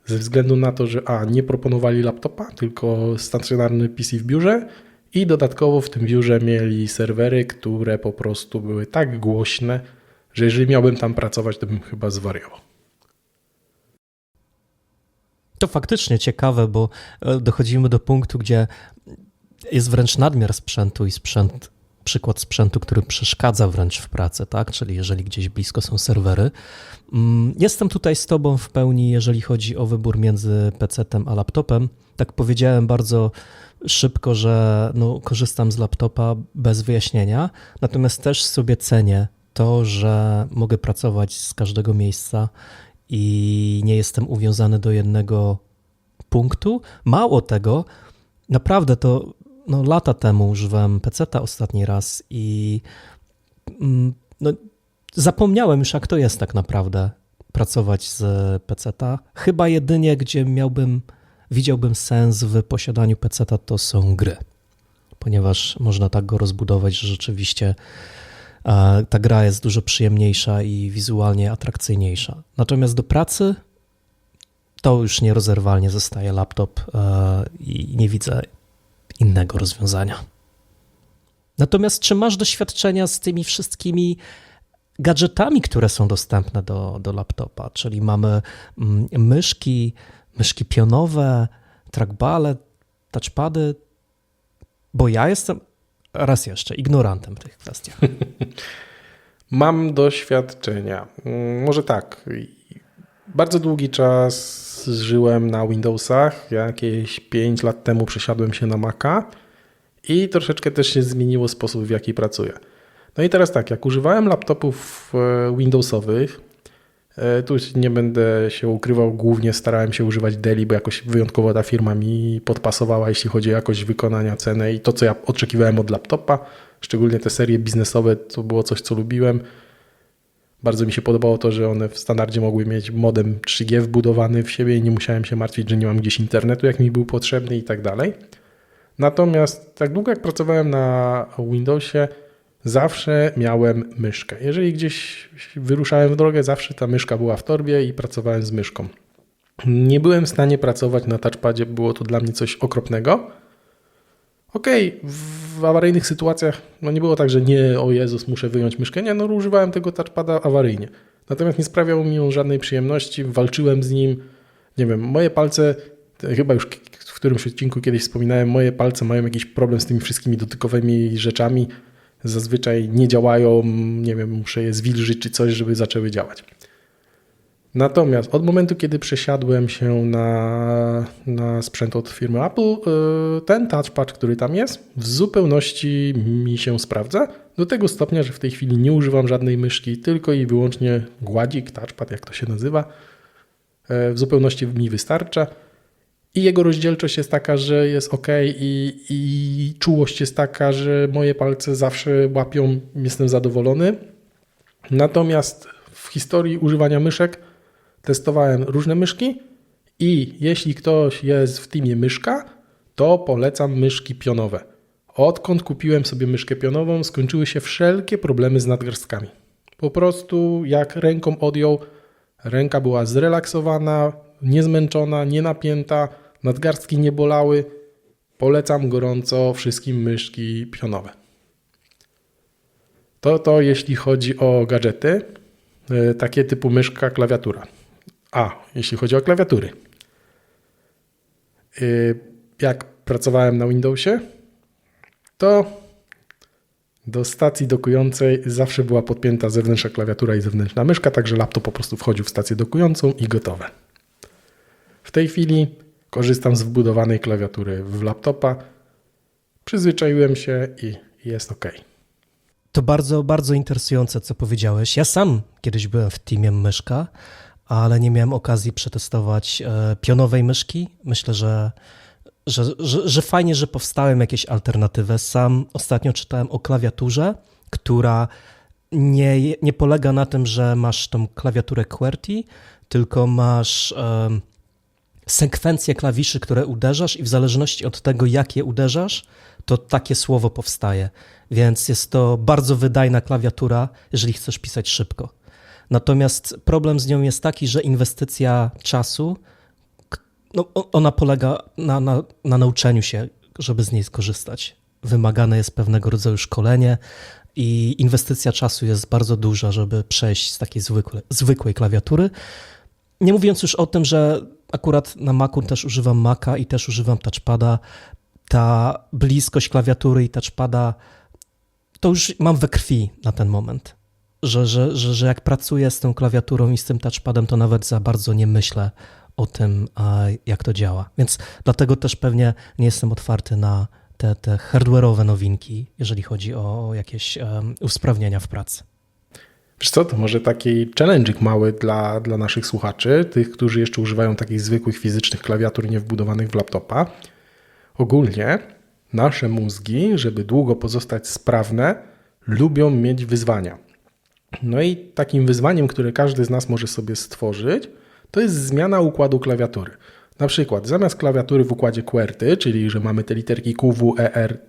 ze względu na to, że nie proponowali laptopa, tylko stacjonarny PC w biurze i dodatkowo w tym biurze mieli serwery, które po prostu były tak głośne, że jeżeli miałbym tam pracować, to bym chyba zwariował. To faktycznie ciekawe, bo dochodzimy do punktu, gdzie jest wręcz nadmiar sprzętu i przykład sprzętu, który przeszkadza wręcz w pracy, tak? Czyli jeżeli gdzieś blisko są serwery. Jestem tutaj z tobą w pełni, jeżeli chodzi o wybór między PC-tem a laptopem. Tak powiedziałem bardzo szybko, że korzystam z laptopa bez wyjaśnienia, natomiast też sobie cenię to, że mogę pracować z każdego miejsca i nie jestem uwiązany do jednego punktu. Mało tego, naprawdę to lata temu używałem PC-ta ostatni raz i zapomniałem już, jak to jest tak naprawdę pracować z PC-ta. Chyba jedynie, gdzie widziałbym sens w posiadaniu PC-ta, to są gry, ponieważ można tak go rozbudować, że rzeczywiście ta gra jest dużo przyjemniejsza i wizualnie atrakcyjniejsza. Natomiast do pracy to już nierozerwalnie zostaje laptop i nie widzę innego rozwiązania. Natomiast czy masz doświadczenia z tymi wszystkimi gadżetami, które są dostępne do laptopa? Czyli mamy myszki pionowe, trackbale, touchpady, bo ja jestem raz jeszcze ignorantem w tych kwestiach. Mam doświadczenia. Może tak. Bardzo długi czas żyłem na Windowsach. Jakieś 5 lat temu przesiadłem się na Maca i troszeczkę też się zmieniło sposób, w jaki pracuję. No i teraz tak, jak używałem laptopów Windowsowych, tu nie będę się ukrywał, głównie starałem się używać Deli, bo jakoś wyjątkowo ta firma mi podpasowała, jeśli chodzi o jakość wykonania, cenę i to, co ja oczekiwałem od laptopa. Szczególnie te serie biznesowe, to było coś, co lubiłem. Bardzo mi się podobało to, że one w standardzie mogły mieć modem 3G wbudowany w siebie i nie musiałem się martwić, że nie mam gdzieś internetu, jak mi był potrzebny i tak dalej. Natomiast tak długo jak pracowałem na Windowsie, zawsze miałem myszkę. Jeżeli gdzieś wyruszałem w drogę, zawsze ta myszka była w torbie i pracowałem z myszką. Nie byłem w stanie pracować na touchpadzie, było to dla mnie coś okropnego. Okej, w awaryjnych sytuacjach nie było tak, że o Jezus, muszę wyjąć myszkę. Nie, używałem tego touchpada awaryjnie. Natomiast nie sprawiał mi on żadnej przyjemności, walczyłem z nim. Nie wiem, moje palce, chyba już w którymś odcinku kiedyś wspominałem, moje palce mają jakiś problem z tymi wszystkimi dotykowymi rzeczami. Zazwyczaj nie działają, nie wiem, muszę je zwilżyć czy coś, żeby zaczęły działać. Natomiast od momentu, kiedy przesiadłem się na sprzęt od firmy Apple, ten touchpad, który tam jest, w zupełności mi się sprawdza. Do tego stopnia, że w tej chwili nie używam żadnej myszki, tylko i wyłącznie gładzik, touchpad, jak to się nazywa. W zupełności mi wystarcza. I jego rozdzielczość jest taka, że jest ok i czułość jest taka, że moje palce zawsze łapią, jestem zadowolony. Natomiast w historii używania myszek testowałem różne myszki i jeśli ktoś jest w teamie myszka, to polecam myszki pionowe. Odkąd kupiłem sobie myszkę pionową, skończyły się wszelkie problemy z nadgarstkami. Po prostu jak ręką odjął, ręka była zrelaksowana, niezmęczona, nie napięta, nadgarstki nie bolały. Polecam gorąco wszystkim myszki pionowe. To jeśli chodzi o gadżety, takie typu myszka, klawiatura. Jeśli chodzi o klawiatury. Jak pracowałem na Windowsie, to do stacji dokującej zawsze była podpięta zewnętrzna klawiatura i zewnętrzna myszka, także laptop po prostu wchodził w stację dokującą i gotowe. W tej chwili korzystam z wbudowanej klawiatury w laptopa. Przyzwyczaiłem się i jest ok. To bardzo, bardzo interesujące, co powiedziałeś. Ja sam kiedyś byłem w teamie myszka, ale nie miałem okazji przetestować pionowej myszki. Myślę, że fajnie, że powstały jakieś alternatywy. Sam ostatnio czytałem o klawiaturze, która nie polega na tym, że masz tą klawiaturę QWERTY, tylko masz sekwencję klawiszy, które uderzasz i w zależności od tego, jak je uderzasz, to takie słowo powstaje. Więc jest to bardzo wydajna klawiatura, jeżeli chcesz pisać szybko. Natomiast problem z nią jest taki, że inwestycja czasu, no, ona polega na nauczeniu się, żeby z niej skorzystać. Wymagane jest pewnego rodzaju szkolenie i inwestycja czasu jest bardzo duża, żeby przejść z takiej zwykłej klawiatury. Nie mówiąc już o tym, że akurat na Macu też używam Maca i też używam touchpada. Ta bliskość klawiatury i touchpada to już mam we krwi na ten moment, że jak pracuję z tą klawiaturą i z tym touchpadem, to nawet za bardzo nie myślę o tym, jak to działa. Więc dlatego też pewnie nie jestem otwarty na te hardware'owe nowinki, jeżeli chodzi o jakieś usprawnienia w pracy. Wiesz co, to może taki challenge'ik mały dla naszych słuchaczy, tych, którzy jeszcze używają takich zwykłych fizycznych klawiatur niewbudowanych w laptopa. Ogólnie nasze mózgi, żeby długo pozostać sprawne, lubią mieć wyzwania. No i takim wyzwaniem, które każdy z nas może sobie stworzyć, to jest zmiana układu klawiatury. Na przykład zamiast klawiatury w układzie QWERTY, czyli że mamy te literki Q, W, E, R,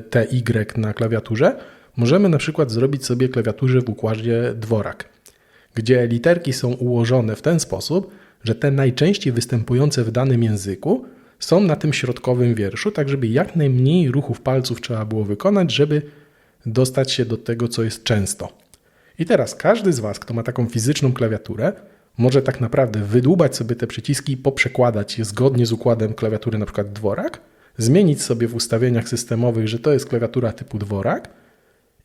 T, Y na klawiaturze, możemy na przykład zrobić sobie klawiaturę w układzie dworak, gdzie literki są ułożone w ten sposób, że te najczęściej występujące w danym języku są na tym środkowym wierszu, tak żeby jak najmniej ruchów palców trzeba było wykonać, żeby dostać się do tego, co jest często. I teraz każdy z Was, kto ma taką fizyczną klawiaturę, może tak naprawdę wydłubać sobie te przyciski i poprzekładać je zgodnie z układem klawiatury, na przykład dworak, zmienić sobie w ustawieniach systemowych, że to jest klawiatura typu dworak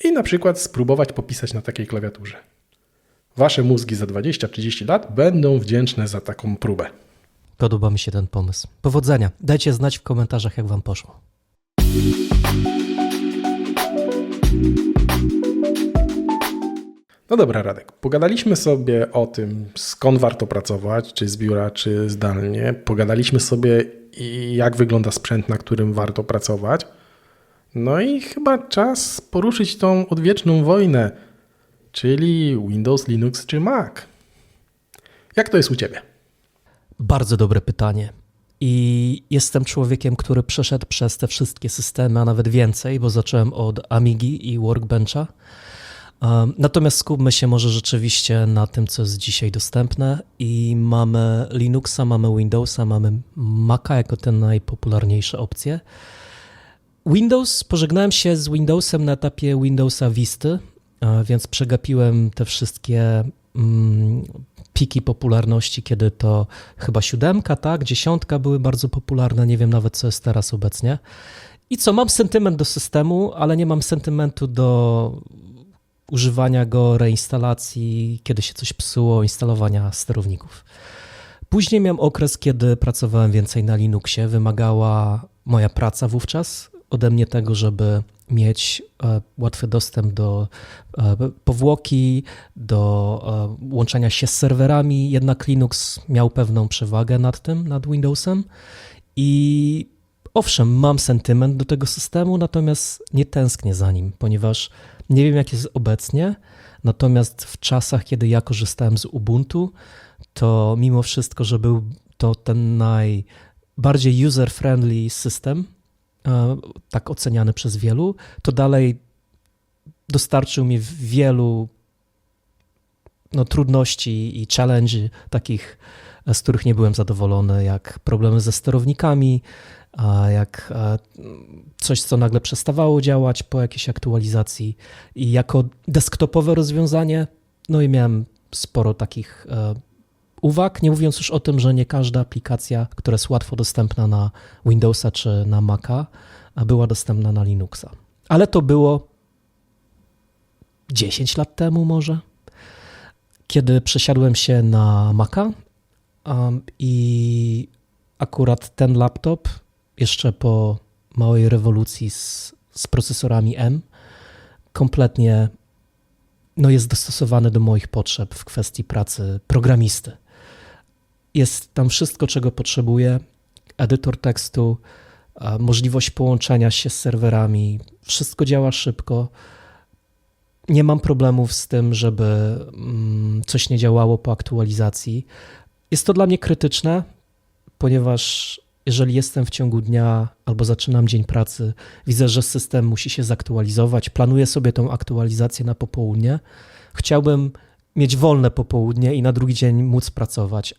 i na przykład spróbować popisać na takiej klawiaturze. Wasze mózgi za 20-30 lat będą wdzięczne za taką próbę. Podoba mi się ten pomysł. Powodzenia. Dajcie znać w komentarzach, jak wam poszło. No dobra, Radek, pogadaliśmy sobie o tym, skąd warto pracować, czy z biura, czy zdalnie. Pogadaliśmy sobie, jak wygląda sprzęt, na którym warto pracować. No i chyba czas poruszyć tą odwieczną wojnę, czyli Windows, Linux czy Mac. Jak to jest u Ciebie? Bardzo dobre pytanie. I jestem człowiekiem, który przeszedł przez te wszystkie systemy, a nawet więcej, bo zacząłem od Amigi i Workbencha. Natomiast skupmy się może rzeczywiście na tym, co jest dzisiaj dostępne i mamy Linuxa, mamy Windowsa, mamy Maca jako te najpopularniejsze opcje. Pożegnałem się z Windowsem na etapie Windowsa Visty, więc przegapiłem te wszystkie piki popularności, kiedy to chyba 7, tak, 10 były bardzo popularne, nie wiem nawet co jest teraz obecnie. I co, mam sentyment do systemu, ale nie mam sentymentu do używania go, reinstalacji, kiedy się coś psuło, instalowania sterowników. Później miałem okres, kiedy pracowałem więcej na Linuxie. Wymagała moja praca wówczas ode mnie tego, żeby mieć łatwy dostęp do powłoki, do łączenia się z serwerami. Jednak Linux miał pewną przewagę nad Windowsem i owszem, mam sentyment do tego systemu, natomiast nie tęsknię za nim, ponieważ nie wiem, jak jest obecnie, natomiast w czasach, kiedy ja korzystałem z Ubuntu, to mimo wszystko, że był to ten najbardziej user-friendly system, tak oceniany przez wielu, to dalej dostarczył mi wielu trudności i challenge takich, z których nie byłem zadowolony, jak problemy ze sterownikami, jak coś, co nagle przestawało działać po jakiejś aktualizacji i jako desktopowe rozwiązanie, no i miałem sporo takich uwag, nie mówiąc już o tym, że nie każda aplikacja, która jest łatwo dostępna na Windowsa czy na Maca, była dostępna na Linuxa. Ale to było 10 lat temu może, kiedy przesiadłem się na Maca I akurat ten laptop jeszcze po małej rewolucji z procesorami M kompletnie jest dostosowany do moich potrzeb w kwestii pracy programisty. Jest tam wszystko, czego potrzebuję. Edytor tekstu, możliwość połączenia się z serwerami. Wszystko działa szybko. Nie mam problemów z tym, żeby coś nie działało po aktualizacji. Jest to dla mnie krytyczne, ponieważ jeżeli jestem w ciągu dnia albo zaczynam dzień pracy, widzę, że system musi się zaktualizować, planuję sobie tą aktualizację na popołudnie, chciałbym mieć wolne popołudnie i na drugi dzień móc pracować,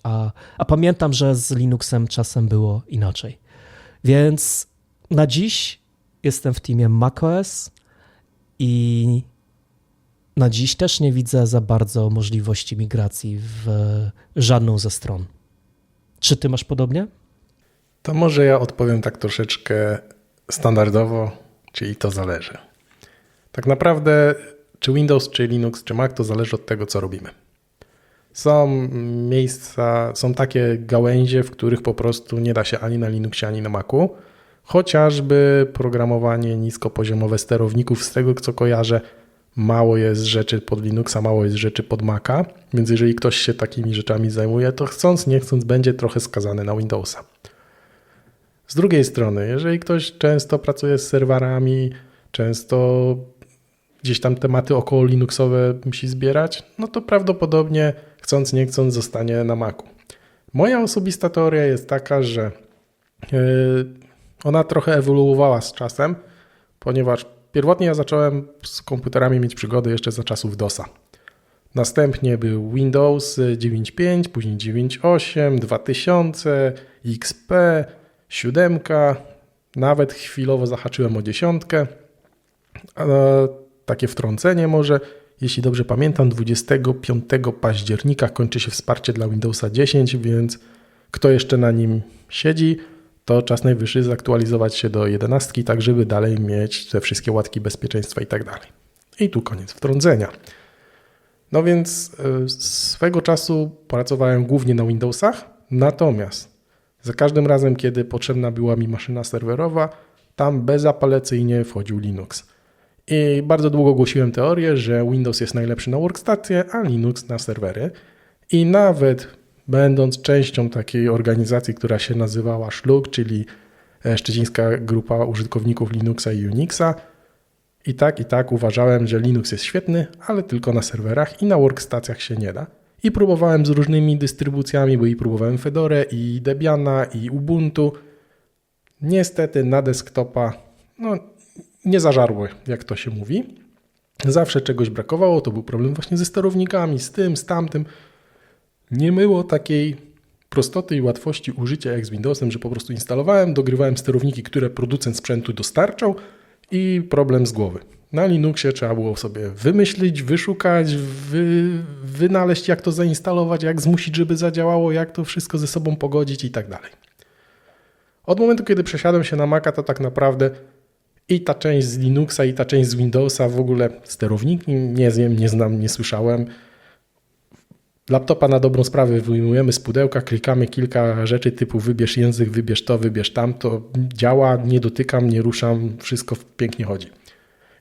a pamiętam, że z Linuxem czasem było inaczej. Więc na dziś jestem w teamie macOS i na dziś też nie widzę za bardzo możliwości migracji w żadną ze stron. Czy ty masz podobnie? To może ja odpowiem tak troszeczkę standardowo, czyli to zależy. Tak naprawdę czy Windows, czy Linux, czy Mac to zależy od tego, co robimy. Są miejsca, są takie gałęzie, w których po prostu nie da się ani na Linuxie, ani na Macu. Chociażby programowanie niskopoziomowe sterowników, z tego co kojarzę, mało jest rzeczy pod Linuxa, mało jest rzeczy pod Maca, więc jeżeli ktoś się takimi rzeczami zajmuje, to chcąc, nie chcąc będzie trochę skazany na Windowsa. Z drugiej strony, jeżeli ktoś często pracuje z serwerami, często gdzieś tam tematy około Linuxowe musi zbierać, no to prawdopodobnie chcąc, nie chcąc zostanie na Macu. Moja osobista teoria jest taka, że ona trochę ewoluowała z czasem, ponieważ pierwotnie ja zacząłem z komputerami mieć przygody jeszcze za czasów DOS-a. Następnie był Windows 9.5, później 9.8, 2000, XP, 7, nawet chwilowo zahaczyłem o 10. Takie wtrącenie może, jeśli dobrze pamiętam, 25 października kończy się wsparcie dla Windowsa 10, więc kto jeszcze na nim siedzi, to czas najwyższy zaktualizować się do 11, tak żeby dalej mieć te wszystkie łatki bezpieczeństwa i tak dalej. I tu koniec wtrącenia. No więc swego czasu pracowałem głównie na Windowsach, natomiast za każdym razem, kiedy potrzebna była mi maszyna serwerowa, tam bezapelacyjnie wchodził Linux. I bardzo długo głosiłem teorię, że Windows jest najlepszy na workstacje, a Linux na serwery. I nawet będąc częścią takiej organizacji, która się nazywała SZLUG, czyli Szczecińska Grupa Użytkowników Linuxa i Unixa, i tak uważałem, że Linux jest świetny, ale tylko na serwerach i na workstacjach się nie da. I próbowałem z różnymi dystrybucjami, bo i próbowałem Fedorę, i Debiana, i Ubuntu. Niestety na desktopa nie zażarły, jak to się mówi. Zawsze czegoś brakowało, to był problem właśnie ze sterownikami, z tym, z tamtym. Nie było takiej prostoty i łatwości użycia jak z Windowsem, że po prostu instalowałem, dogrywałem sterowniki, które producent sprzętu dostarczał i problem z głowy. Na Linuxie trzeba było sobie wymyślić, wyszukać, wynaleźć jak to zainstalować, jak zmusić, żeby zadziałało, jak to wszystko ze sobą pogodzić i tak dalej. Od momentu, kiedy przesiadłem się na Maca, to tak naprawdę i ta część z Linuxa, i ta część z Windowsa, w ogóle sterowniki nie wiem, nie znam, nie słyszałem. Laptopa na dobrą sprawę wyjmujemy z pudełka, klikamy kilka rzeczy typu wybierz język, wybierz to, wybierz tamto. Działa, nie dotykam, nie ruszam, wszystko pięknie chodzi.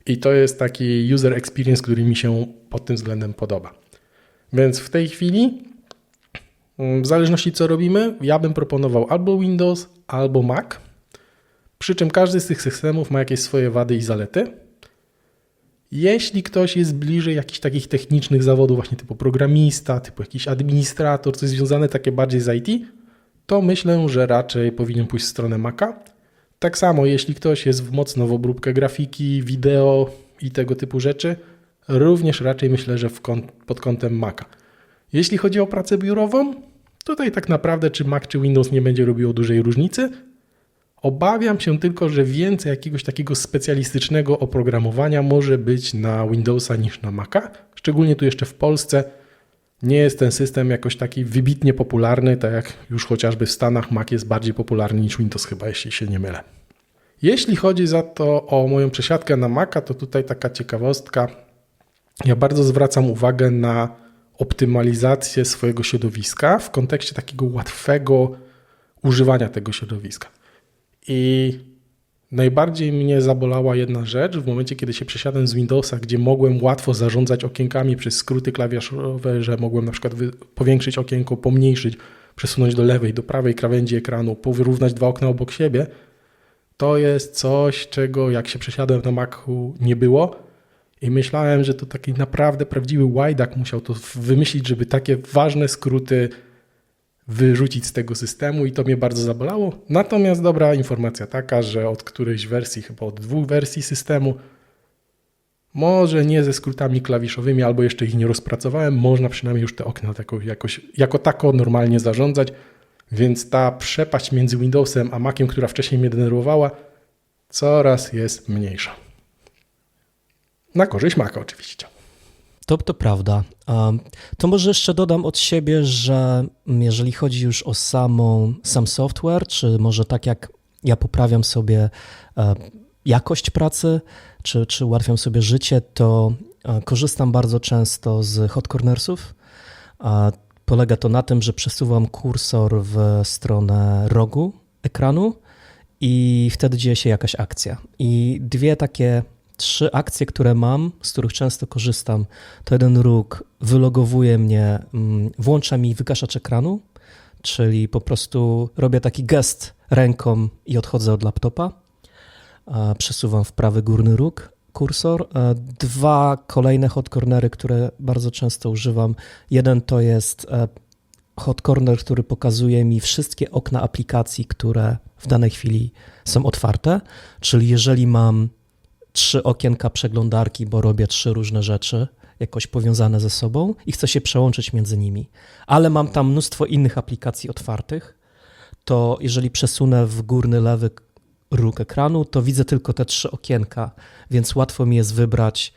I to jest taki user experience, który mi się pod tym względem podoba. Więc w tej chwili, w zależności co robimy, ja bym proponował albo Windows, albo Mac. Przy czym każdy z tych systemów ma jakieś swoje wady i zalety. Jeśli ktoś jest bliżej jakichś takich technicznych zawodów, właśnie typu programista, typu jakiś administrator, coś związane takie bardziej z IT, to myślę, że raczej powinien pójść w stronę Maca. Tak samo, jeśli ktoś jest mocno w obróbkę grafiki, wideo i tego typu rzeczy, również raczej myślę, że pod kątem Maca. Jeśli chodzi o pracę biurową, tutaj tak naprawdę czy Mac, czy Windows nie będzie robiło dużej różnicy. Obawiam się tylko, że więcej jakiegoś takiego specjalistycznego oprogramowania może być na Windowsa niż na Maca. Szczególnie tu jeszcze w Polsce nie jest ten system jakoś taki wybitnie popularny, tak jak już chociażby w Stanach Mac jest bardziej popularny niż Windows chyba, jeśli się nie mylę. Jeśli chodzi za to o moją przesiadkę na Maca, to tutaj taka ciekawostka. Ja bardzo zwracam uwagę na optymalizację swojego środowiska w kontekście takiego łatwego używania tego środowiska. I najbardziej mnie zabolała jedna rzecz w momencie, kiedy się przesiadłem z Windowsa, gdzie mogłem łatwo zarządzać okienkami przez skróty klawiszowe, że mogłem na przykład powiększyć okienko, pomniejszyć, przesunąć do lewej, do prawej krawędzi ekranu, powyrównać dwa okna obok siebie. To jest coś, czego jak się przesiadłem na Macu nie było i myślałem, że to taki naprawdę prawdziwy łajdak musiał to wymyślić, żeby takie ważne skróty wyrzucić z tego systemu i to mnie bardzo zabolało. Natomiast dobra informacja taka, że od którejś wersji, chyba od 2 wersji systemu, może nie ze skrótami klawiszowymi, albo jeszcze ich nie rozpracowałem, można przynajmniej już te okna jako tako normalnie zarządzać, więc ta przepaść między Windowsem a Maciem, która wcześniej mnie denerwowała, coraz jest mniejsza. Na korzyść Maca oczywiście. To prawda. To może jeszcze dodam od siebie, że jeżeli chodzi już o sam software, czy może tak jak ja poprawiam sobie jakość pracy, czy ułatwiam sobie życie, to korzystam bardzo często z hot cornersów. Polega to na tym, że przesuwam kursor w stronę rogu ekranu i wtedy dzieje się jakaś akcja. I 3 akcje, które mam, z których często korzystam, to jeden róg wylogowuje mnie, włącza mi wygaszacz ekranu, czyli po prostu robię taki gest ręką i odchodzę od laptopa. Przesuwam w prawy górny róg kursor. 2 kolejne hot cornery, które bardzo często używam. Jeden to jest hot corner, który pokazuje mi wszystkie okna aplikacji, które w danej chwili są otwarte, czyli jeżeli mam 3 okienka przeglądarki, bo robię 3 różne rzeczy, jakoś powiązane ze sobą i chcę się przełączyć między nimi, ale mam tam mnóstwo innych aplikacji otwartych, to jeżeli przesunę w górny lewy róg ekranu, to widzę tylko te 3 okienka, więc łatwo mi jest wybrać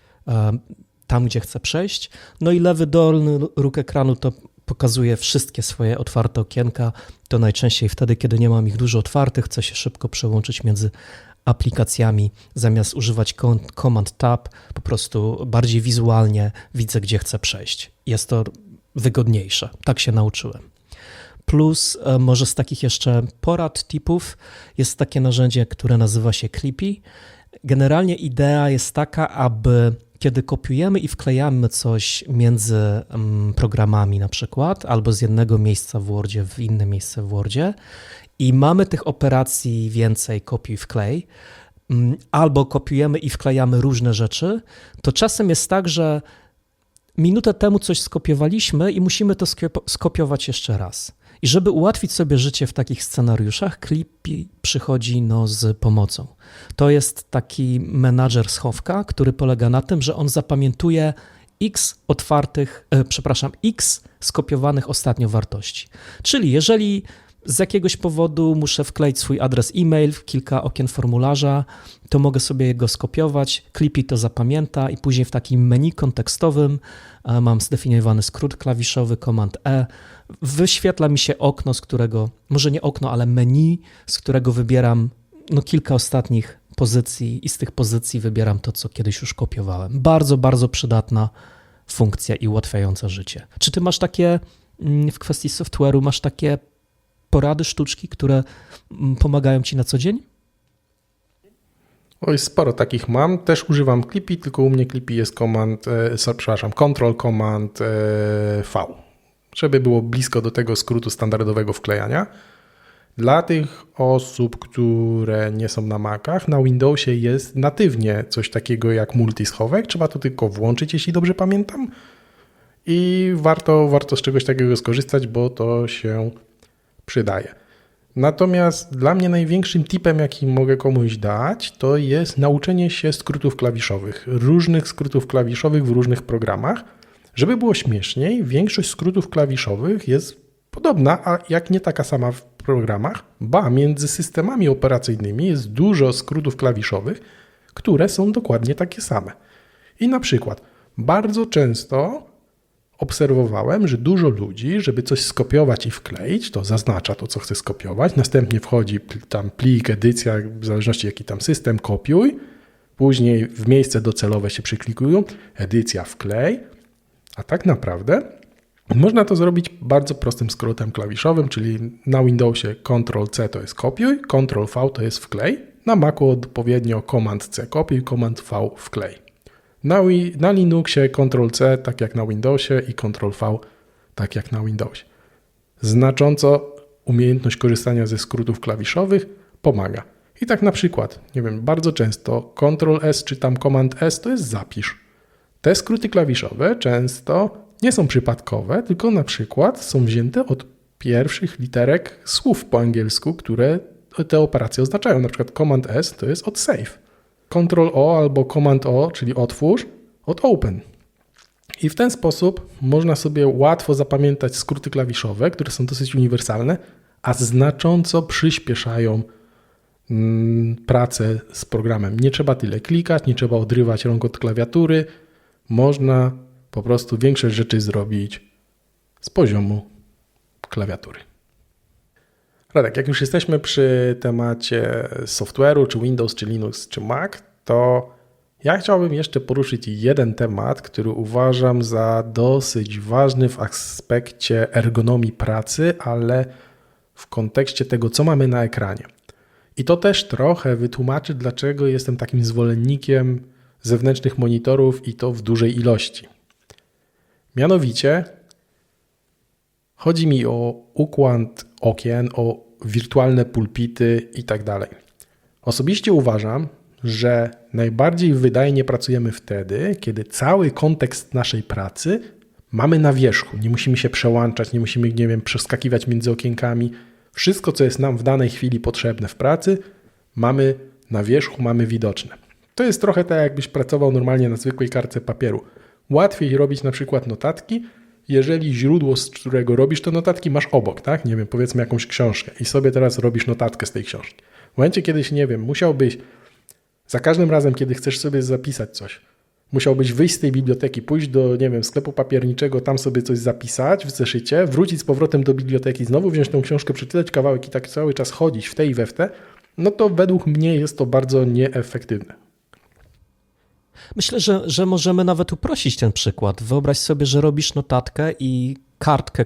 tam, gdzie chcę przejść. No i lewy dolny róg ekranu to pokazuje wszystkie swoje otwarte okienka. To najczęściej wtedy, kiedy nie mam ich dużo otwartych, chcę się szybko przełączyć między aplikacjami, zamiast używać Command Tab, po prostu bardziej wizualnie widzę, gdzie chcę przejść. Jest to wygodniejsze. Tak się nauczyłem. Plus może z takich jeszcze porad, tipów jest takie narzędzie, które nazywa się Clippy. Generalnie idea jest taka, aby kiedy kopiujemy i wklejamy coś między programami na przykład, albo z jednego miejsca w Wordzie w inne miejsce w Wordzie i mamy tych operacji więcej, kopiuj, wklej, albo kopiujemy i wklejamy różne rzeczy, to czasem jest tak, że minutę temu coś skopiowaliśmy i musimy to skopiować jeszcze raz. I żeby ułatwić sobie życie w takich scenariuszach, Clippy przychodzi z pomocą. To jest taki menadżer schowka, który polega na tym, że on zapamiętuje x skopiowanych ostatnio wartości. Czyli jeżeli z jakiegoś powodu muszę wkleić swój adres e-mail w kilka okien formularza, to mogę sobie go skopiować, Clippy to zapamięta i później w takim menu kontekstowym mam zdefiniowany skrót klawiszowy Command E, wyświetla mi się okno, z którego, może nie okno, ale menu, z którego wybieram kilka ostatnich pozycji i z tych pozycji wybieram to, co kiedyś już kopiowałem. Bardzo, bardzo przydatna funkcja i ułatwiająca życie. Czy ty masz takie, w kwestii software'u, masz takie porady, sztuczki, które pomagają ci na co dzień? Oj, sporo takich mam. Też używam Clippy, tylko u mnie Clippy jest Control Command V, żeby było blisko do tego skrótu standardowego wklejania. Dla tych osób, które nie są na Macach, na Windowsie jest natywnie coś takiego jak multischowek. Trzeba to tylko włączyć, jeśli dobrze pamiętam. I warto z czegoś takiego skorzystać, bo to się przydaje. Natomiast dla mnie największym tipem, jaki mogę komuś dać, to jest nauczenie się skrótów klawiszowych. Różnych skrótów klawiszowych w różnych programach. Żeby było śmieszniej, większość skrótów klawiszowych jest podobna, a jak nie taka sama w programach, między systemami operacyjnymi jest dużo skrótów klawiszowych, które są dokładnie takie same. I na przykład bardzo często obserwowałem, że dużo ludzi, żeby coś skopiować i wkleić, to zaznacza to, co chce skopiować, następnie wchodzi tam plik, edycja, w zależności jaki tam system, kopiuj, później w miejsce docelowe się przyklikują, edycja, wklej, a tak naprawdę Można to zrobić bardzo prostym skrótem klawiszowym, czyli na Windowsie Ctrl-C to jest kopiuj, Ctrl-V to jest wklej, na Macu odpowiednio Command-C kopiuj, Command-V wklej. Na Linuxie Ctrl-C tak jak na Windowsie i Ctrl-V tak jak na Windowsie. Znacząco umiejętność korzystania ze skrótów klawiszowych pomaga. I tak na przykład, nie wiem, bardzo często Ctrl-S czy tam Command-S to jest zapisz. Te skróty klawiszowe często nie są przypadkowe, tylko na przykład są wzięte od pierwszych literek słów po angielsku, które te operacje oznaczają. Na przykład Command-S to jest od save. Ctrl-O albo Command-O, czyli otwórz, od open. I w ten sposób można sobie łatwo zapamiętać skróty klawiszowe, które są dosyć uniwersalne, a znacząco przyspieszają pracę z programem. Nie trzeba tyle klikać, nie trzeba odrywać rąk od klawiatury. Można po prostu większość rzeczy zrobić z poziomu klawiatury. Radek, jak już jesteśmy przy temacie software'u, czy Windows, czy Linux, czy Mac, to ja chciałbym jeszcze poruszyć jeden temat, który uważam za dosyć ważny w aspekcie ergonomii pracy, ale w kontekście tego, co mamy na ekranie. I to też trochę wytłumaczy, dlaczego jestem takim zwolennikiem zewnętrznych monitorów i to w dużej ilości. Mianowicie chodzi mi o układ okien, o wirtualne pulpity i tak dalej. Osobiście uważam, że najbardziej wydajnie pracujemy wtedy, kiedy cały kontekst naszej pracy mamy na wierzchu. Nie musimy się przełączać, nie musimy, nie wiem, przeskakiwać między okienkami. Wszystko, co jest nam w danej chwili potrzebne w pracy, mamy na wierzchu, mamy widoczne. To jest trochę tak, jakbyś pracował normalnie na zwykłej kartce papieru. Łatwiej robić na przykład notatki, jeżeli źródło, z którego robisz te notatki, masz obok, tak? Nie wiem, powiedzmy jakąś książkę i sobie teraz robisz notatkę z tej książki. W momencie kiedyś, nie wiem, musiałbyś za każdym razem, kiedy chcesz sobie zapisać coś, musiałbyś wyjść z tej biblioteki, pójść do, nie wiem, sklepu papierniczego, tam sobie coś zapisać w zeszycie, wrócić z powrotem do biblioteki, znowu wziąć tą książkę, przeczytać kawałek i tak cały czas chodzić w te i we w te, no to według mnie jest to bardzo nieefektywne. Myślę, że możemy nawet uprościć ten przykład. Wyobraź sobie, że robisz notatkę i kartkę,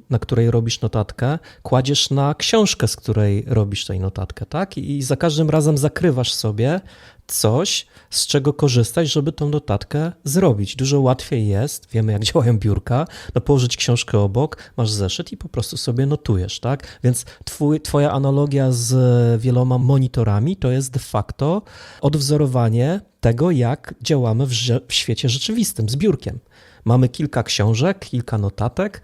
na której robisz notatkę, kładziesz na książkę, z której robisz tę notatkę, tak? I za każdym razem zakrywasz sobie coś, z czego korzystać, żeby tą notatkę zrobić. Dużo łatwiej jest, wiemy jak działają biurka, położyć książkę obok, masz zeszyt i po prostu sobie notujesz, tak? Więc twoja analogia z wieloma monitorami to jest de facto odwzorowanie tego, jak działamy w świecie rzeczywistym, z biurkiem. Mamy kilka książek, kilka notatek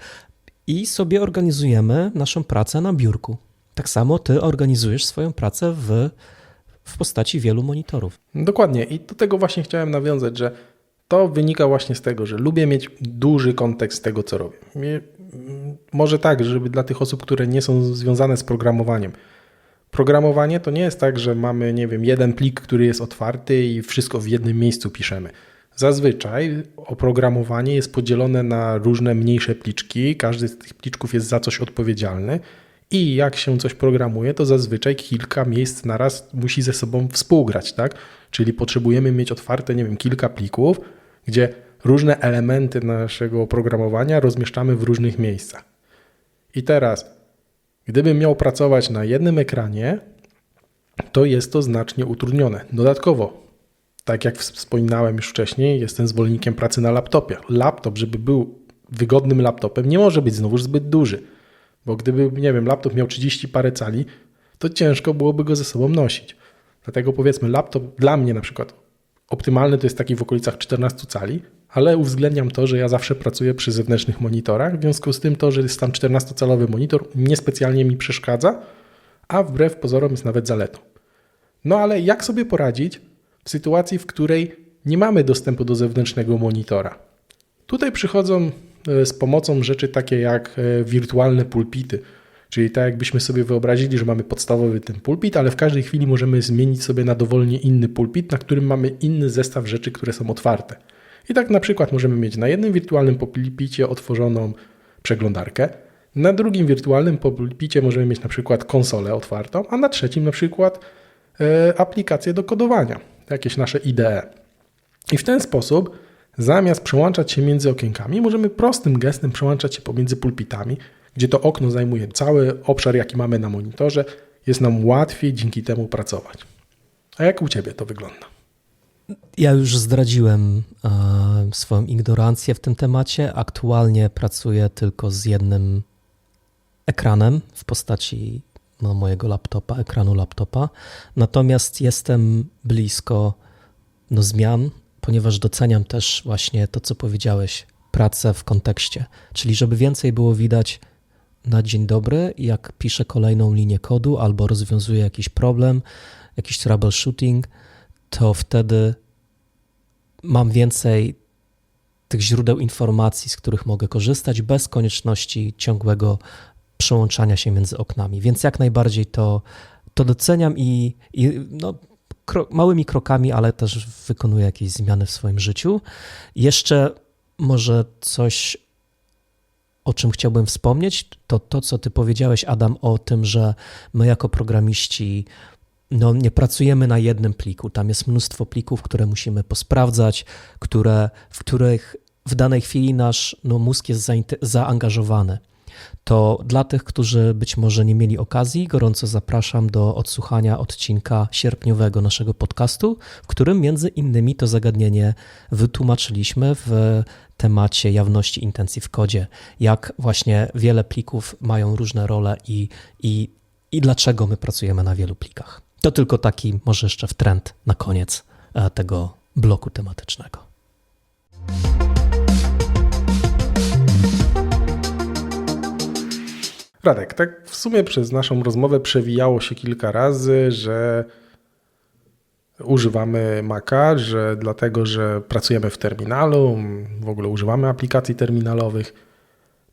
i sobie organizujemy naszą pracę na biurku. Tak samo ty organizujesz swoją pracę w postaci wielu monitorów. Dokładnie i do tego właśnie chciałem nawiązać, że to wynika właśnie z tego, że lubię mieć duży kontekst tego, co robię. Może tak, żeby dla tych osób, które nie są związane z programowaniem. Programowanie to nie jest tak, że mamy, nie wiem, jeden plik, który jest otwarty i wszystko w jednym miejscu piszemy. Zazwyczaj oprogramowanie jest podzielone na różne mniejsze pliczki, każdy z tych pliczków jest za coś odpowiedzialny i jak się coś programuje, to zazwyczaj kilka miejsc naraz musi ze sobą współgrać, tak? Czyli potrzebujemy mieć otwarte, nie wiem, kilka plików, gdzie różne elementy naszego oprogramowania rozmieszczamy w różnych miejscach. I teraz, gdybym miał pracować na jednym ekranie, to jest to znacznie utrudnione. Dodatkowo, tak jak wspominałem już wcześniej, jestem zwolennikiem pracy na laptopie. Laptop, żeby był wygodnym laptopem, nie może być znowuż zbyt duży, bo gdyby, nie wiem, laptop miał 30 parę cali, to ciężko byłoby go ze sobą nosić. Dlatego powiedzmy, laptop dla mnie na przykład optymalny to jest taki w okolicach 14 cali, ale uwzględniam to, że ja zawsze pracuję przy zewnętrznych monitorach, w związku z tym to, że jest tam 14-calowy monitor, niespecjalnie mi przeszkadza, a wbrew pozorom jest nawet zaletą. No ale jak sobie poradzić w sytuacji, w której nie mamy dostępu do zewnętrznego monitora? Tutaj przychodzą z pomocą rzeczy takie jak wirtualne pulpity, czyli tak jakbyśmy sobie wyobrazili, że mamy podstawowy ten pulpit, ale w każdej chwili możemy zmienić sobie na dowolnie inny pulpit, na którym mamy inny zestaw rzeczy, które są otwarte. I tak na przykład możemy mieć na jednym wirtualnym pulpicie otworzoną przeglądarkę, na drugim wirtualnym pulpicie możemy mieć na przykład konsolę otwartą, a na trzecim na przykład aplikację do kodowania, jakieś nasze IDE. I w ten sposób Zamiast przełączać się między okienkami, możemy prostym gestem przełączać się pomiędzy pulpitami, gdzie to okno zajmuje cały obszar, jaki mamy na monitorze. Jest nam łatwiej dzięki temu pracować. A jak u Ciebie to wygląda? Ja już zdradziłem swoją ignorancję w tym temacie. Aktualnie pracuję tylko z jednym ekranem w postaci mojego laptopa, ekranu laptopa. Natomiast jestem blisko zmian, ponieważ doceniam też właśnie to, co powiedziałeś, pracę w kontekście. Czyli żeby więcej było widać na dzień dobry, jak piszę kolejną linię kodu albo rozwiązuję jakiś problem, jakiś troubleshooting, to wtedy mam więcej tych źródeł informacji, z których mogę korzystać bez konieczności ciągłego przełączania się między oknami. Więc jak najbardziej to doceniam i małymi krokami, ale też wykonuję jakieś zmiany w swoim życiu. Jeszcze może coś, o czym chciałbym wspomnieć, to co ty powiedziałeś, Adam, o tym, że my jako programiści nie pracujemy na jednym pliku. Tam jest mnóstwo plików, które musimy posprawdzać, w których w danej chwili nasz mózg jest zaangażowany. To dla tych, którzy być może nie mieli okazji, gorąco zapraszam do odsłuchania odcinka sierpniowego naszego podcastu, w którym między innymi to zagadnienie wytłumaczyliśmy w temacie jawności intencji w kodzie, jak właśnie wiele plików mają różne role i dlaczego my pracujemy na wielu plikach. To tylko taki może jeszcze wtręt na koniec tego bloku tematycznego. Radek, tak w sumie przez naszą rozmowę przewijało się kilka razy, że używamy Maca, że dlatego, że pracujemy w terminalu, w ogóle używamy aplikacji terminalowych.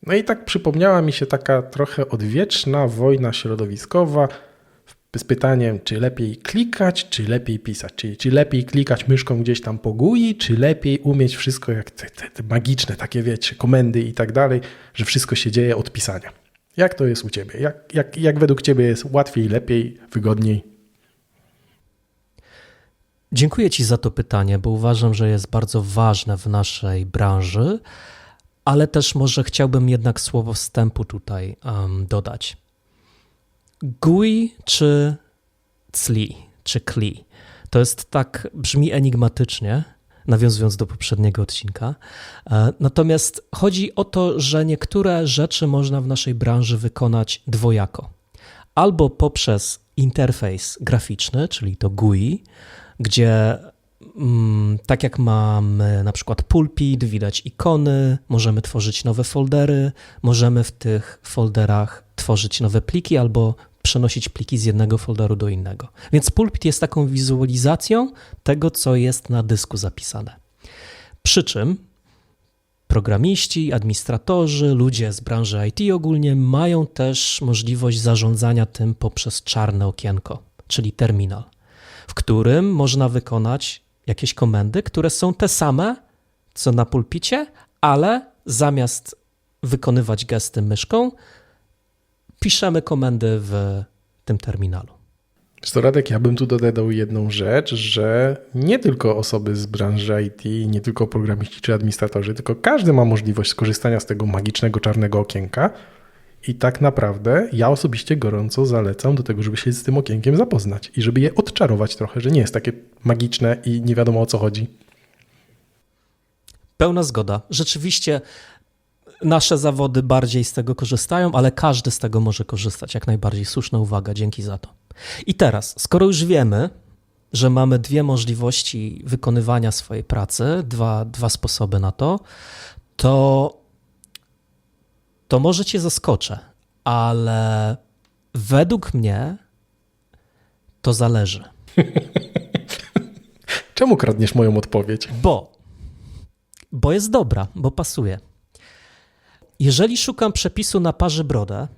No i tak przypomniała mi się taka trochę odwieczna wojna środowiskowa z pytaniem, czy lepiej klikać, czy lepiej pisać. Czyli czy lepiej klikać myszką gdzieś tam po GUI, czy lepiej umieć wszystko jak te magiczne takie, wiecie, komendy i tak dalej, że wszystko się dzieje od pisania. Jak to jest u Ciebie? Jak według Ciebie jest łatwiej, lepiej, wygodniej? Dziękuję Ci za to pytanie, bo uważam, że jest bardzo ważne w naszej branży, ale też może chciałbym jednak słowo wstępu tutaj dodać. GUI czy CLI, czy CLI? To jest tak, brzmi enigmatycznie, nawiązując do poprzedniego odcinka. Natomiast chodzi o to, że niektóre rzeczy można w naszej branży wykonać dwojako. Albo poprzez interfejs graficzny, czyli to GUI, gdzie tak jak mamy na przykład pulpit, widać ikony, możemy tworzyć nowe foldery, możemy w tych folderach tworzyć nowe pliki albo przenosić pliki z jednego folderu do innego. Więc pulpit jest taką wizualizacją tego, co jest na dysku zapisane. Przy czym programiści, administratorzy, ludzie z branży IT ogólnie mają też możliwość zarządzania tym poprzez czarne okienko, czyli terminal, w którym można wykonać jakieś komendy, które są te same, co na pulpicie, ale zamiast wykonywać gesty myszką, piszemy komendy w tym terminalu. Radek, ja bym tu dodał jedną rzecz, że nie tylko osoby z branży IT, nie tylko programiści czy administratorzy, tylko każdy ma możliwość skorzystania z tego magicznego czarnego okienka i tak naprawdę ja osobiście gorąco zalecam do tego, żeby się z tym okienkiem zapoznać i żeby je odczarować trochę, że nie jest takie magiczne i nie wiadomo o co chodzi. Pełna zgoda. Rzeczywiście nasze zawody bardziej z tego korzystają, ale każdy z tego może korzystać. Jak najbardziej słuszna uwaga, dzięki za to. I teraz, skoro już wiemy, że mamy dwie możliwości wykonywania swojej pracy, dwa sposoby na to może cię zaskoczę, ale według mnie to zależy. Czemu kradniesz moją odpowiedź? Bo jest dobra, bo pasuje. Jeżeli szukam przepisu na parzy-brodę,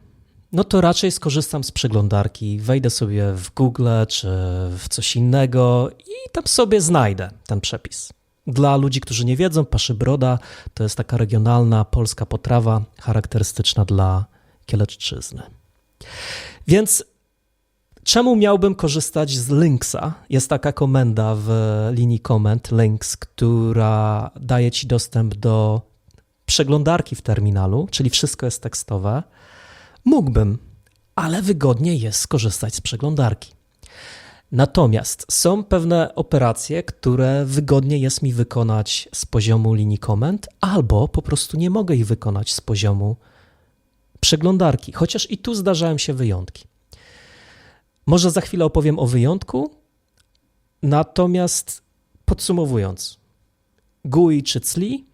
no to raczej skorzystam z przeglądarki, wejdę sobie w Google czy w coś innego i tam sobie znajdę ten przepis. Dla ludzi, którzy nie wiedzą, parzy-broda to jest taka regionalna polska potrawa charakterystyczna dla Kielecczyzny. Więc Czemu miałbym korzystać z Links'a? Jest taka komenda w linii komend Links, która daje ci dostęp do przeglądarki w terminalu, czyli wszystko jest tekstowe. Mógłbym, ale wygodniej jest skorzystać z przeglądarki. Natomiast są pewne operacje, które wygodniej jest mi wykonać z poziomu linii komend, albo po prostu nie mogę ich wykonać z poziomu przeglądarki, chociaż i tu zdarzają się wyjątki. Może za chwilę opowiem o wyjątku, natomiast podsumowując, GUI czy CLI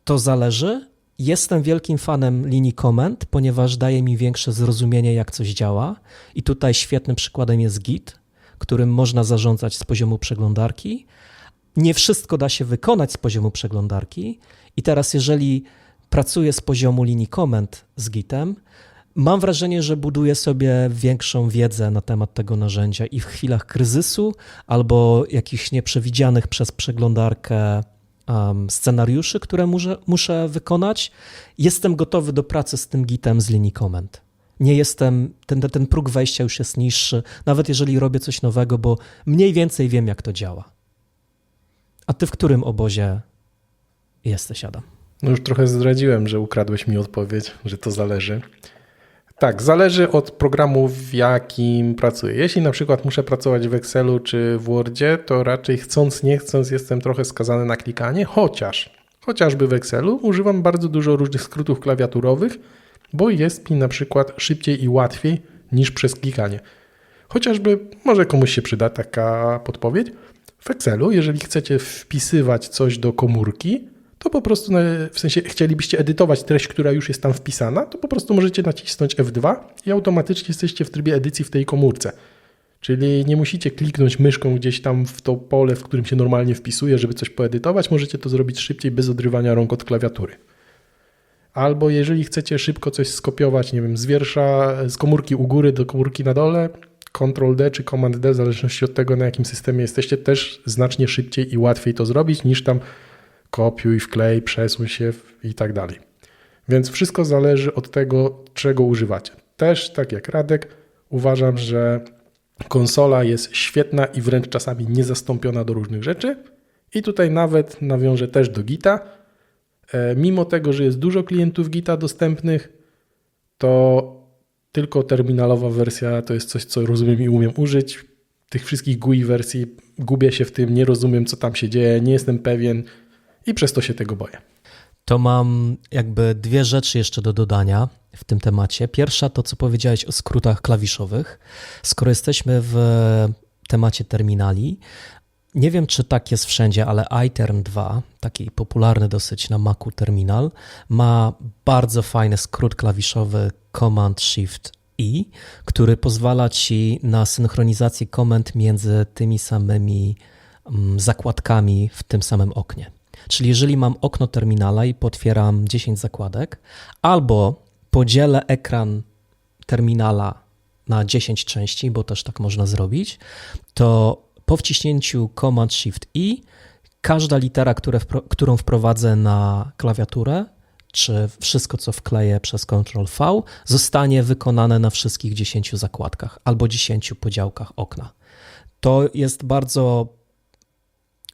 to zależy. Jestem wielkim fanem linii komend, ponieważ daje mi większe zrozumienie, jak coś działa i tutaj świetnym przykładem jest Git, którym można zarządzać z poziomu przeglądarki. Nie wszystko da się wykonać z poziomu przeglądarki i teraz jeżeli pracuję z poziomu linii komend z Gitem, mam wrażenie, że buduję sobie większą wiedzę na temat tego narzędzia i w chwilach kryzysu albo jakichś nieprzewidzianych przez przeglądarkę scenariuszy, które muszę wykonać, jestem gotowy do pracy z tym Gitem z linii komend. Nie jestem, ten próg wejścia już jest niższy, nawet jeżeli robię coś nowego, bo mniej więcej wiem, jak to działa. A ty w którym obozie jesteś, Adam? No już trochę zdradziłem, że ukradłeś mi odpowiedź, że to zależy. Tak, zależy od programu, w jakim pracuję. Jeśli na przykład muszę pracować w Excelu czy w Wordzie, to raczej chcąc, nie chcąc jestem trochę skazany na klikanie, chociażby w Excelu używam bardzo dużo różnych skrótów klawiaturowych, bo jest mi na przykład szybciej i łatwiej niż przez klikanie. Chociażby, może komuś się przyda taka podpowiedź, w Excelu, jeżeli chcecie wpisywać coś do komórki, to po prostu, w sensie chcielibyście edytować treść, która już jest tam wpisana, to po prostu możecie nacisnąć F2 i automatycznie jesteście w trybie edycji w tej komórce. Czyli nie musicie kliknąć myszką gdzieś tam w to pole, w którym się normalnie wpisuje, żeby coś poedytować, możecie to zrobić szybciej, bez odrywania rąk od klawiatury. Albo jeżeli chcecie szybko coś skopiować, nie wiem, z wiersza, z komórki u góry do komórki na dole, Ctrl-D czy Command-D, w zależności od tego, na jakim systemie jesteście, też znacznie szybciej i łatwiej to zrobić, niż tam kopiuj, wklej, przesuń się i tak dalej. Więc wszystko zależy od tego, czego używacie. Też, tak jak Radek, uważam, że konsola jest świetna i wręcz czasami niezastąpiona do różnych rzeczy. I tutaj nawet nawiążę też do Gita. Mimo tego, że jest dużo klientów Gita dostępnych, to tylko terminalowa wersja to jest coś, co rozumiem i umiem użyć. Tych wszystkich GUI wersji gubię się w tym, nie rozumiem, co tam się dzieje, nie jestem pewien i przez to się tego boję. To mam jakby dwie rzeczy jeszcze do dodania w tym temacie. Pierwsza to, co powiedziałeś o skrótach klawiszowych. Skoro jesteśmy w temacie terminali, nie wiem, czy tak jest wszędzie, ale iTerm 2, taki popularny dosyć na Macu terminal, ma bardzo fajny skrót klawiszowy Command-Shift-E, który pozwala ci na synchronizację komend między tymi samymi zakładkami w tym samym oknie. Czyli jeżeli mam okno terminala i potwieram 10 zakładek, albo podzielę ekran terminala na 10 części, bo też tak można zrobić, to po wciśnięciu Command-Shift-E każda litera, którą wprowadzę na klawiaturę, czy wszystko, co wkleję przez Ctrl-V, zostanie wykonane na wszystkich 10 zakładkach albo 10 podziałkach okna. To jest bardzo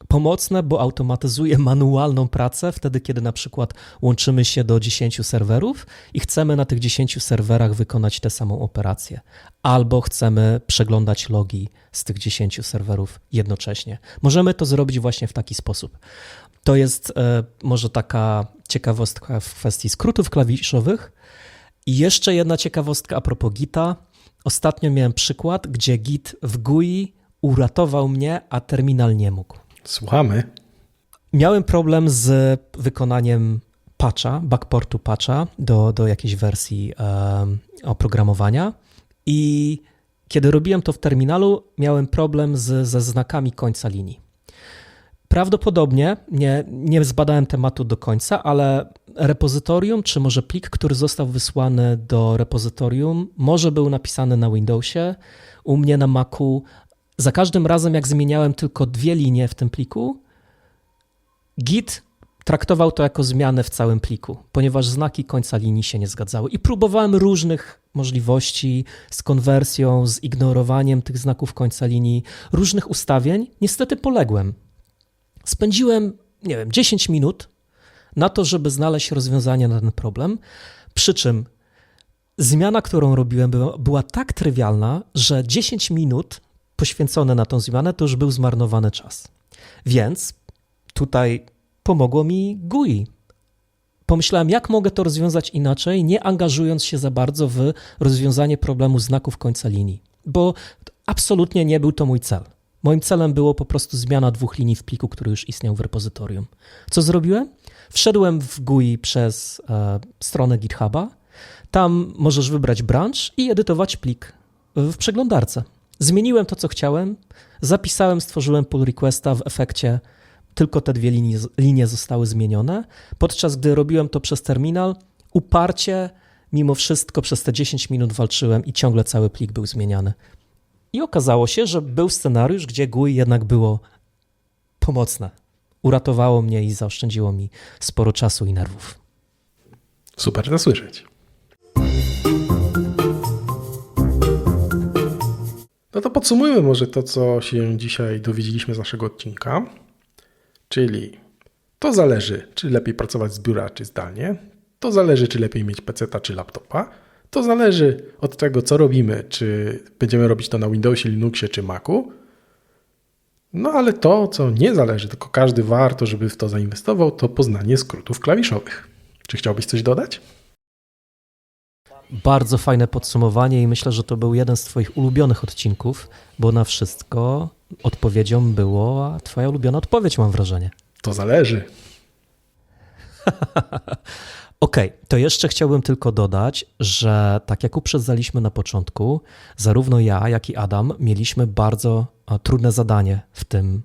pomocne, bo automatyzuje manualną pracę wtedy, kiedy na przykład łączymy się do 10 serwerów i chcemy na tych 10 serwerach wykonać tę samą operację. Albo chcemy przeglądać logi z tych 10 serwerów jednocześnie. Możemy to zrobić właśnie w taki sposób. To jest może taka ciekawostka w kwestii skrótów klawiszowych. I jeszcze jedna ciekawostka a propos Gita. Ostatnio miałem przykład, gdzie Git w GUI uratował mnie, a terminal nie mógł. Słuchamy. Miałem problem z wykonaniem patcha, backportu patcha do jakiejś wersji oprogramowania i kiedy robiłem to w terminalu, miałem problem ze znakami końca linii. Prawdopodobnie, nie zbadałem tematu do końca, ale repozytorium, czy może plik, który został wysłany do repozytorium, może był napisany na Windowsie, u mnie na Macu. Za każdym razem, jak zmieniałem tylko 2 linie w tym pliku, Git traktował to jako zmianę w całym pliku, ponieważ znaki końca linii się nie zgadzały. I próbowałem różnych możliwości z konwersją, z ignorowaniem tych znaków końca linii, różnych ustawień. Niestety poległem. Spędziłem, 10 minut na to, żeby znaleźć rozwiązanie na ten problem, przy czym zmiana, którą robiłem, była tak trywialna, że 10 minut poświęcone na tą zmianę to już był zmarnowany czas. Więc tutaj pomogło mi GUI. Pomyślałem, jak mogę to rozwiązać inaczej, nie angażując się za bardzo w rozwiązanie problemu znaków końca linii, bo absolutnie nie był to mój cel. Moim celem było po prostu zmiana 2 linii w pliku, który już istniał w repozytorium. Co zrobiłem? Wszedłem w GUI przez stronę GitHuba. Tam możesz wybrać branch i edytować plik w przeglądarce. Zmieniłem to, co chciałem, zapisałem, stworzyłem pull requesta, w efekcie tylko te 2 linie zostały zmienione, podczas gdy robiłem to przez terminal, uparcie, mimo wszystko przez te 10 minut walczyłem i ciągle cały plik był zmieniany. I okazało się, że był scenariusz, gdzie GUI jednak było pomocne. Uratowało mnie i zaoszczędziło mi sporo czasu i nerwów. Super to słyszeć. No to podsumujmy może to, co się dzisiaj dowiedzieliśmy z naszego odcinka. Czyli to zależy, czy lepiej pracować z biura, czy zdalnie. To zależy, czy lepiej mieć peceta, czy laptopa. To zależy od tego, co robimy, czy będziemy robić to na Windowsie, Linuxie, czy Macu. No ale to, co nie zależy, tylko każdy warto, żeby w to zainwestował, to poznanie skrótów klawiszowych. Czy chciałbyś coś dodać? Bardzo fajne podsumowanie i myślę, że to był jeden z twoich ulubionych odcinków, bo na wszystko odpowiedzią była twoja ulubiona odpowiedź, mam wrażenie. To zależy. Okej, to jeszcze chciałbym tylko dodać, że tak jak uprzedzaliśmy na początku, zarówno ja, jak i Adam mieliśmy bardzo trudne zadanie w tym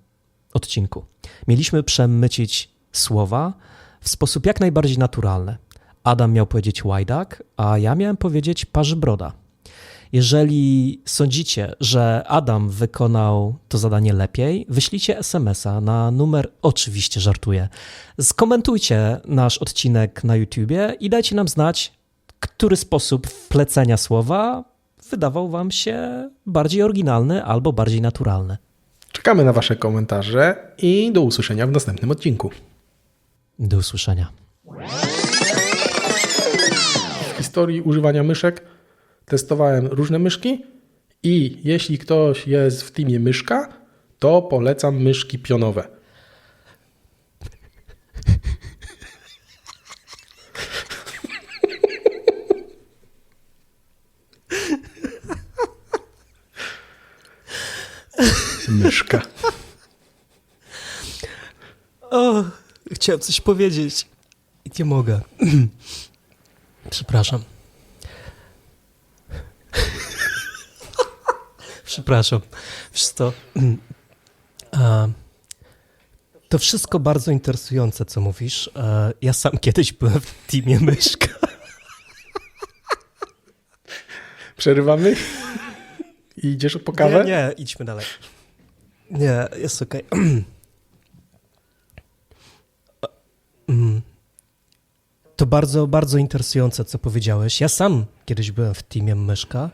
odcinku. Mieliśmy przemycić słowa w sposób jak najbardziej naturalny. Adam miał powiedzieć łajdak, a ja miałem powiedzieć parzybroda. Jeżeli sądzicie, że Adam wykonał to zadanie lepiej, wyślijcie SMS-a na numer, oczywiście żartuję, skomentujcie nasz odcinek na YouTubie i dajcie nam znać, który sposób wplecenia słowa wydawał wam się bardziej oryginalny albo bardziej naturalny. Czekamy na wasze komentarze i do usłyszenia w następnym odcinku. Do usłyszenia. W historii używania myszek testowałem różne myszki i jeśli ktoś jest w teamie myszka, to polecam myszki pionowe. Myszka. O, chciałem coś powiedzieć i nie mogę. Przepraszam. Przepraszam. Wiesz co, to wszystko bardzo interesujące, co mówisz. Ja sam kiedyś byłem w teamie myszka. Przerywamy? I idziesz po kawę? Nie, idźmy dalej. Nie, jest okej. To bardzo, bardzo interesujące, co powiedziałeś. Ja sam kiedyś byłem w teamie myszka.